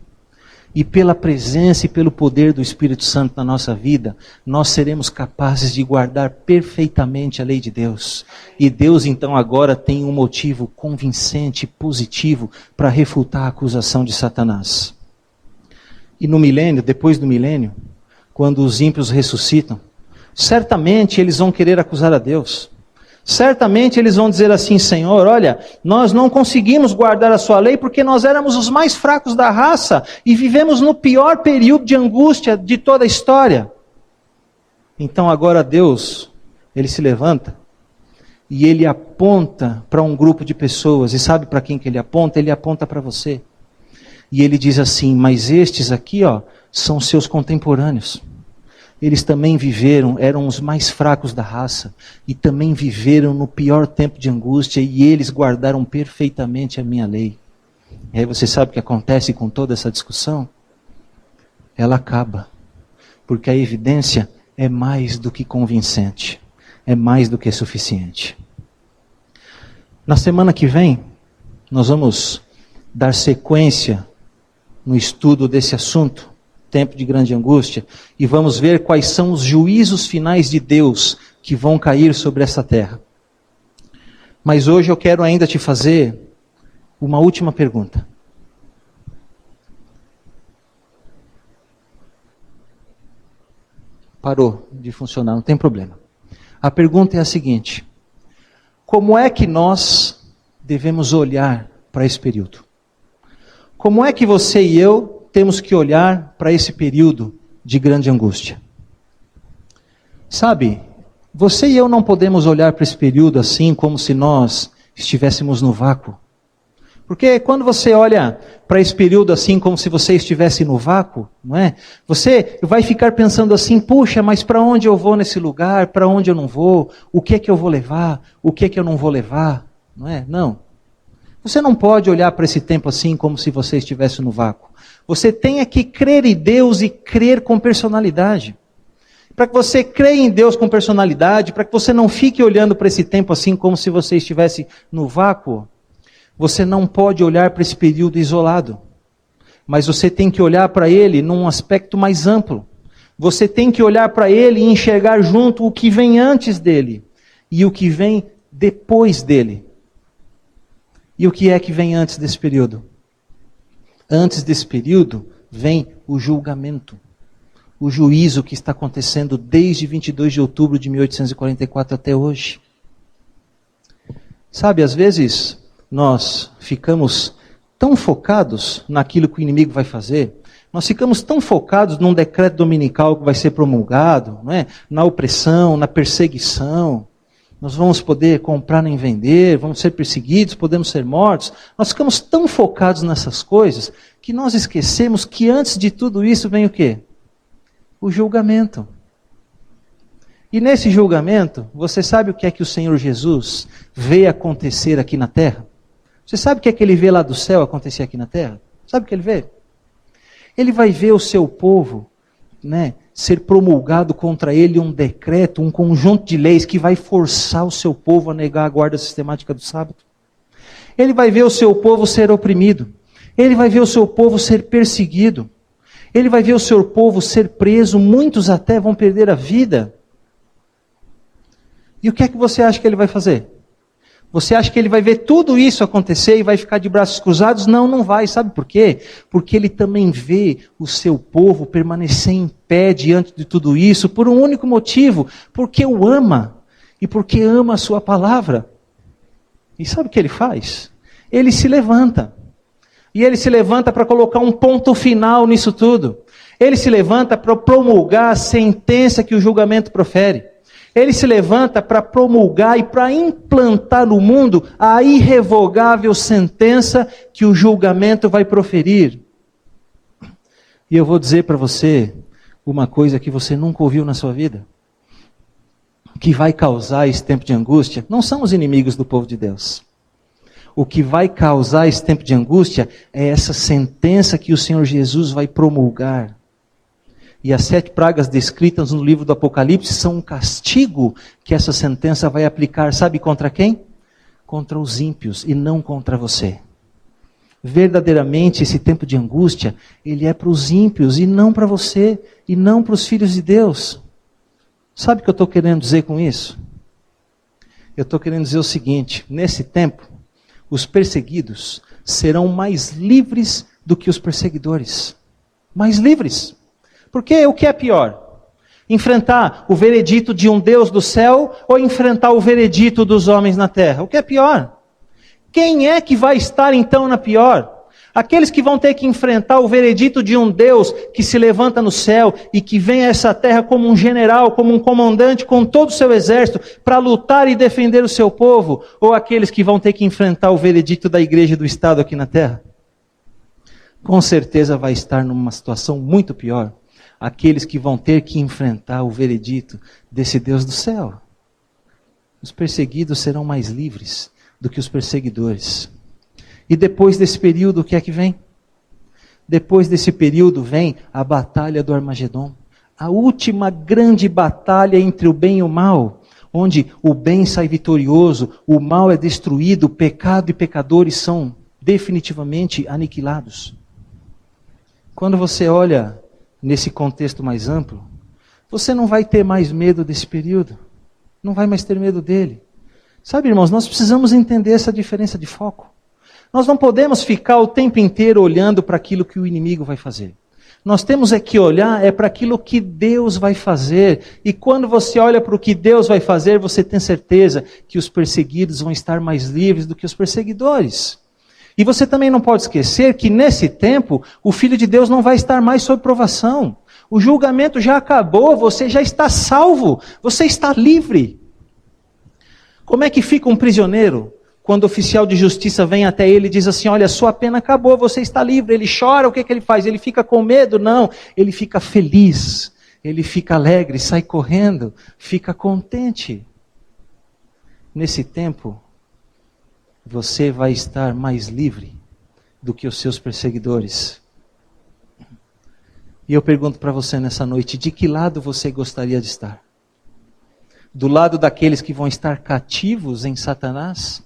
E pela presença e pelo poder do Espírito Santo na nossa vida, nós seremos capazes de guardar perfeitamente a lei de Deus. E Deus então agora tem um motivo convincente, positivo, para refutar a acusação de Satanás. E no milênio, depois do milênio, quando os ímpios ressuscitam, certamente eles vão querer acusar a Deus. Certamente eles vão dizer assim: Senhor, olha, nós não conseguimos guardar a sua lei porque nós éramos os mais fracos da raça e vivemos no pior período de angústia de toda a história. Então agora Deus, ele se levanta e ele aponta para um grupo de pessoas. E sabe para quem que ele aponta? Ele aponta para você. E ele diz assim: mas estes aqui, são seus contemporâneos. Eles também viveram, eram os mais fracos da raça, e também viveram no pior tempo de angústia, e eles guardaram perfeitamente a minha lei. E aí você sabe o que acontece com toda essa discussão? Ela acaba, porque a evidência é mais do que convincente, é mais do que suficiente. Na semana que vem, nós vamos dar sequência no estudo desse assunto, tempo de grande angústia, e vamos ver quais são os juízos finais de Deus que vão cair sobre essa terra. Mas hoje eu quero ainda te fazer uma última pergunta. Parou de funcionar, não tem problema. A pergunta é a seguinte: como é que nós devemos olhar para esse período? Como é que você e eu temos que olhar para esse período de grande angústia? Sabe, você e eu não podemos olhar para esse período assim como se nós estivéssemos no vácuo. Porque quando você olha para esse período assim como se você estivesse no vácuo, não é? Você vai ficar pensando assim: puxa, mas para onde eu vou nesse lugar? Para onde eu não vou? O que é que eu vou levar? O que é que eu não vou levar? Não é? Não. Você não pode olhar para esse tempo assim como se você estivesse no vácuo. Você tem que crer em Deus e crer com personalidade. Para que você creia em Deus com personalidade, para que você não fique olhando para esse tempo assim como se você estivesse no vácuo, você não pode olhar para esse período isolado. Mas você tem que olhar para ele num aspecto mais amplo. Você tem que olhar para ele e enxergar junto o que vem antes dele e o que vem depois dele. E o que é que vem antes desse período? Antes desse período vem o julgamento. O juízo que está acontecendo desde 22 de outubro de 1844 até hoje. Sabe, às vezes nós ficamos tão focados naquilo que o inimigo vai fazer. Nós ficamos tão focados num decreto dominical que vai ser promulgado, não é? Na opressão, na perseguição. Nós vamos poder comprar nem vender, vamos ser perseguidos, podemos ser mortos. Nós ficamos tão focados nessas coisas que nós esquecemos que antes de tudo isso vem o quê? O julgamento. E nesse julgamento, você sabe o que é que o Senhor Jesus vê acontecer aqui na terra? Você sabe o que é que ele vê lá do céu acontecer aqui na terra? Sabe o que ele vê? Ele vai ver o seu povo, ser promulgado contra ele um decreto, um conjunto de leis que vai forçar o seu povo a negar a guarda sistemática do sábado. Ele vai ver o seu povo ser oprimido. Ele vai ver o seu povo ser perseguido. Ele vai ver o seu povo ser preso. Muitos até vão perder a vida. E o que é que você acha que ele vai fazer? Você acha que ele vai ver tudo isso acontecer e vai ficar de braços cruzados? Não, não vai. Sabe por quê? Porque ele também vê o seu povo permanecer em pé diante de tudo isso por um único motivo. Porque o ama. E porque ama a sua palavra. E sabe o que ele faz? Ele se levanta. E ele se levanta para colocar um ponto final nisso tudo. Ele se levanta para promulgar a sentença que o julgamento profere. Ele se levanta para promulgar e para implantar no mundo a irrevogável sentença que o julgamento vai proferir. E eu vou dizer para você uma coisa que você nunca ouviu na sua vida. Que vai causar esse tempo de angústia não são os inimigos do povo de Deus. O que vai causar esse tempo de angústia é essa sentença que o Senhor Jesus vai promulgar. E as 7 pragas descritas no livro do Apocalipse são um castigo que essa sentença vai aplicar, sabe contra quem? Contra os ímpios e não contra você. Verdadeiramente, esse tempo de angústia, ele é para os ímpios e não para você, e não para os filhos de Deus. Sabe o que eu estou querendo dizer com isso? Eu estou querendo dizer o seguinte: nesse tempo, os perseguidos serão mais livres do que os perseguidores. Mais livres. Porque o que é pior? Enfrentar o veredito de um Deus do céu ou enfrentar o veredito dos homens na terra? O que é pior? Quem é que vai estar então na pior? Aqueles que vão ter que enfrentar o veredito de um Deus que se levanta no céu e que vem a essa terra como um general, como um comandante com todo o seu exército para lutar e defender o seu povo? Ou aqueles que vão ter que enfrentar o veredito da igreja e do Estado aqui na terra? Com certeza vai estar numa situação muito pior aqueles que vão ter que enfrentar o veredito desse Deus do céu. Os perseguidos serão mais livres do que os perseguidores. E depois desse período, o que é que vem? Depois desse período vem a batalha do Armagedon. A última grande batalha entre o bem e o mal, onde o bem sai vitorioso, o mal é destruído, o pecado e pecadores são definitivamente aniquilados. Quando você olha nesse contexto mais amplo, você não vai ter mais medo desse período. Não vai mais ter medo dele. Sabe, irmãos, nós precisamos entender essa diferença de foco. Nós não podemos ficar o tempo inteiro olhando para aquilo que o inimigo vai fazer. Nós temos que olhar para aquilo que Deus vai fazer. E quando você olha para o que Deus vai fazer, você tem certeza que os perseguidos vão estar mais livres do que os perseguidores. E você também não pode esquecer que nesse tempo, o Filho de Deus não vai estar mais sob provação. O julgamento já acabou, você já está salvo, você está livre. Como é que fica um prisioneiro quando o oficial de justiça vem até ele e diz assim: olha, sua pena acabou, você está livre? Ele chora, o que ele faz? Ele fica com medo? Não, ele fica feliz, ele fica alegre, sai correndo, fica contente. Nesse tempo, você vai estar mais livre do que os seus perseguidores. E eu pergunto para você nessa noite, de que lado você gostaria de estar? Do lado daqueles que vão estar cativos em Satanás?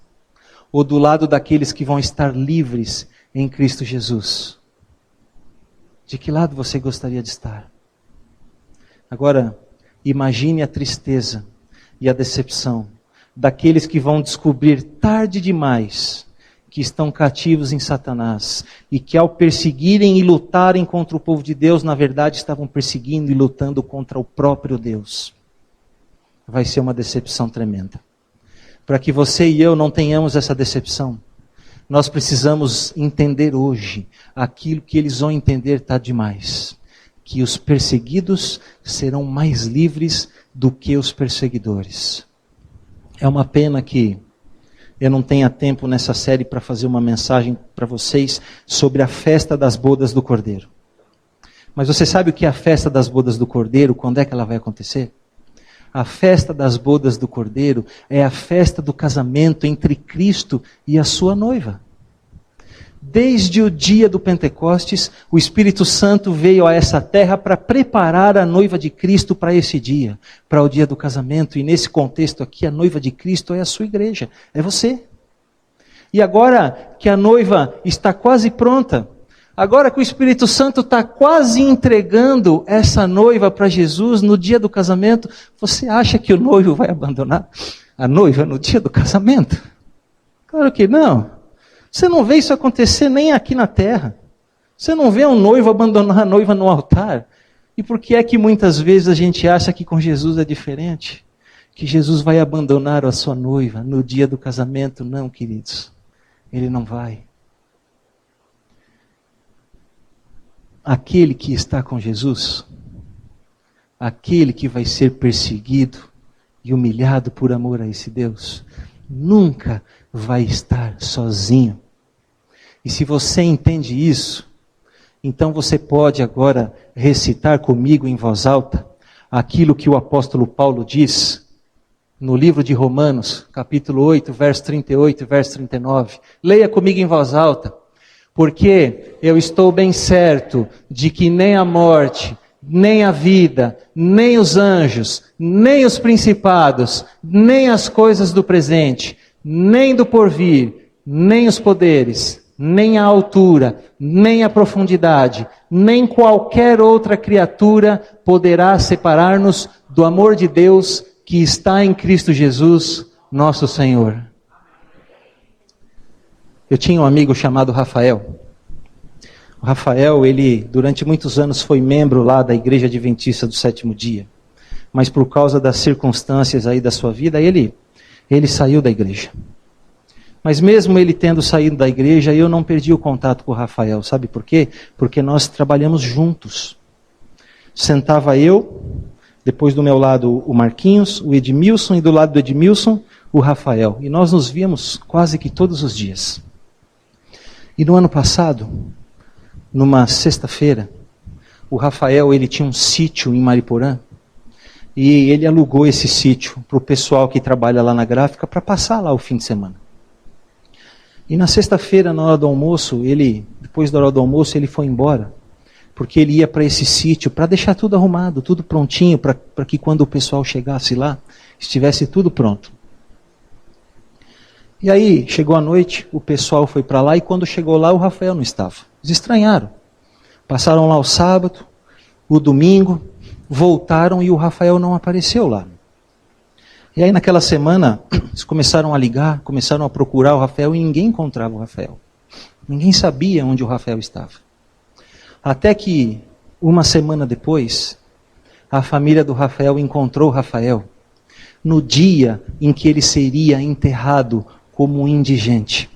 Ou do lado daqueles que vão estar livres em Cristo Jesus? De que lado você gostaria de estar? Agora, imagine a tristeza e a decepção daqueles que vão descobrir tarde demais que estão cativos em Satanás e que ao perseguirem e lutarem contra o povo de Deus, na verdade estavam perseguindo e lutando contra o próprio Deus. Vai ser uma decepção tremenda. Para que você e eu não tenhamos essa decepção, nós precisamos entender hoje aquilo que eles vão entender tarde demais. Que os perseguidos serão mais livres do que os perseguidores. É uma pena que eu não tenha tempo nessa série para fazer uma mensagem para vocês sobre a festa das bodas do Cordeiro. Mas você sabe o que é a festa das bodas do Cordeiro? Quando é que ela vai acontecer? A festa das bodas do Cordeiro é a festa do casamento entre Cristo e a sua noiva. Desde o dia do Pentecostes, o Espírito Santo veio a essa terra para preparar a noiva de Cristo para esse dia, para o dia do casamento. E nesse contexto aqui, a noiva de Cristo é a sua igreja, é você. E agora que a noiva está quase pronta, agora que o Espírito Santo está quase entregando essa noiva para Jesus no dia do casamento, você acha que o noivo vai abandonar a noiva no dia do casamento? Claro que não. Você não vê isso acontecer nem aqui na terra. Você não vê um noivo abandonar a noiva no altar. E por que é que muitas vezes a gente acha que com Jesus é diferente? Que Jesus vai abandonar a sua noiva no dia do casamento? Não, queridos. Ele não vai. Aquele que está com Jesus, aquele que vai ser perseguido e humilhado por amor a esse Deus, nunca vai estar sozinho. E se você entende isso, então você pode agora recitar comigo em voz alta aquilo que o apóstolo Paulo diz no livro de Romanos, capítulo 8, verso 38 e verso 39. Leia comigo em voz alta. Porque eu estou bem certo de que nem a morte, nem a vida, nem os anjos, nem os principados, nem as coisas do presente, nem do porvir, nem os poderes, nem a altura, nem a profundidade, nem qualquer outra criatura poderá separar-nos do amor de Deus que está em Cristo Jesus, nosso Senhor. Eu tinha um amigo chamado Rafael. O Rafael, ele durante muitos anos foi membro lá da Igreja Adventista do Sétimo Dia. Mas por causa das circunstâncias aí da sua vida, ele saiu da igreja. Mas mesmo ele tendo saído da igreja, eu não perdi o contato com o Rafael. Sabe por quê? Porque nós trabalhamos juntos. Sentava eu, depois do meu lado o Marquinhos, o Edmilson, e do lado do Edmilson, o Rafael. E nós nos víamos quase que todos os dias. E no ano passado, numa sexta-feira, o Rafael, ele tinha um sítio em Mariporã, e ele alugou esse sítio para o pessoal que trabalha lá na gráfica para passar lá o fim de semana. E na sexta-feira, na hora do almoço, depois da hora do almoço, ele foi embora, porque ele ia para esse sítio para deixar tudo arrumado, tudo prontinho, para que quando o pessoal chegasse lá, estivesse tudo pronto. E aí, chegou a noite, o pessoal foi para lá, e quando chegou lá, o Rafael não estava. Eles estranharam. Passaram lá o sábado, o domingo, voltaram e o Rafael não apareceu lá. E aí naquela semana, eles começaram a ligar, começaram a procurar o Rafael, e ninguém encontrava o Rafael. Ninguém sabia onde o Rafael estava. Até que, uma semana depois, a família do Rafael encontrou o Rafael no dia em que ele seria enterrado como um indigente.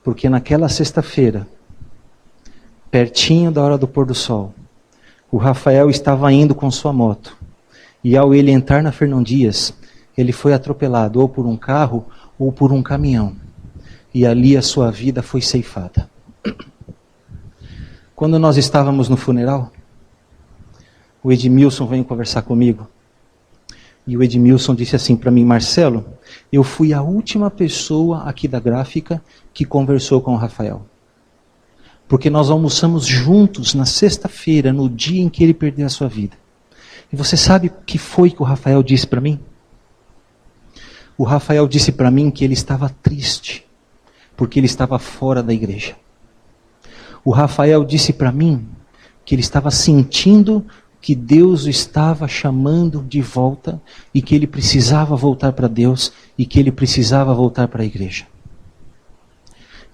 Porque naquela sexta-feira, pertinho da hora do pôr do sol, o Rafael estava indo com sua moto. E ao ele entrar na Fernão Dias, ele foi atropelado ou por um carro ou por um caminhão. E ali a sua vida foi ceifada. Quando nós estávamos no funeral, o Edmilson veio conversar comigo. E o Edmilson disse assim para mim: Marcelo, eu fui a última pessoa aqui da gráfica que conversou com o Rafael. Porque nós almoçamos juntos na sexta-feira, no dia em que ele perdeu a sua vida. E você sabe o que foi que o Rafael disse para mim? O Rafael disse para mim que ele estava triste, porque ele estava fora da igreja. O Rafael disse para mim que ele estava sentindo que Deus o estava chamando de volta, e que ele precisava voltar para Deus, e que ele precisava voltar para a igreja.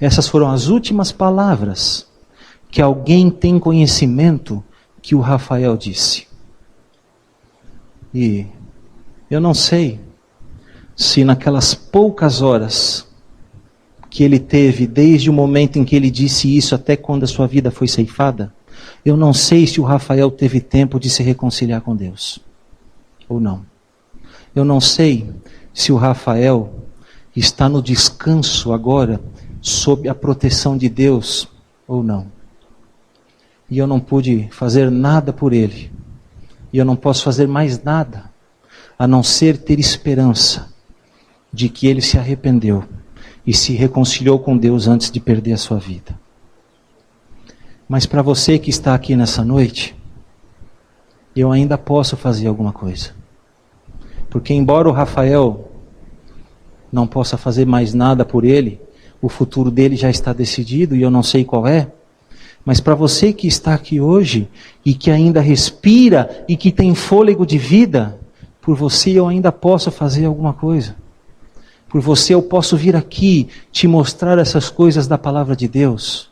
Essas foram as últimas palavras que alguém tem conhecimento que o Rafael disse. E eu não sei se naquelas poucas horas que ele teve, desde o momento em que ele disse isso até quando a sua vida foi ceifada, eu não sei se o Rafael teve tempo de se reconciliar com Deus, ou não. Eu não sei se o Rafael está no descanso agora, sob a proteção de Deus, ou não. E eu não pude fazer nada por ele. E eu não posso fazer mais nada, a não ser ter esperança de que ele se arrependeu e se reconciliou com Deus antes de perder a sua vida. Mas para você que está aqui nessa noite, eu ainda posso fazer alguma coisa. Porque embora o Rafael não possa fazer mais nada por ele, o futuro dele já está decidido e eu não sei qual é. Mas para você que está aqui hoje e que ainda respira e que tem fôlego de vida, por você eu ainda posso fazer alguma coisa. Por você eu posso vir aqui te mostrar essas coisas da palavra de Deus.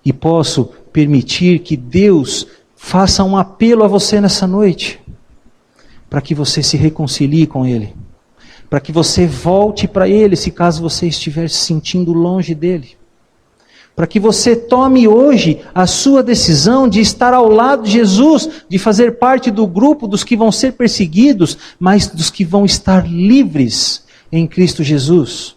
E posso permitir que Deus faça um apelo a você nessa noite, para que você se reconcilie com Ele. Para que você volte para Ele, se caso você estiver se sentindo longe dEle. Para que você tome hoje a sua decisão de estar ao lado de Jesus, de fazer parte do grupo dos que vão ser perseguidos, mas dos que vão estar livres em Cristo Jesus.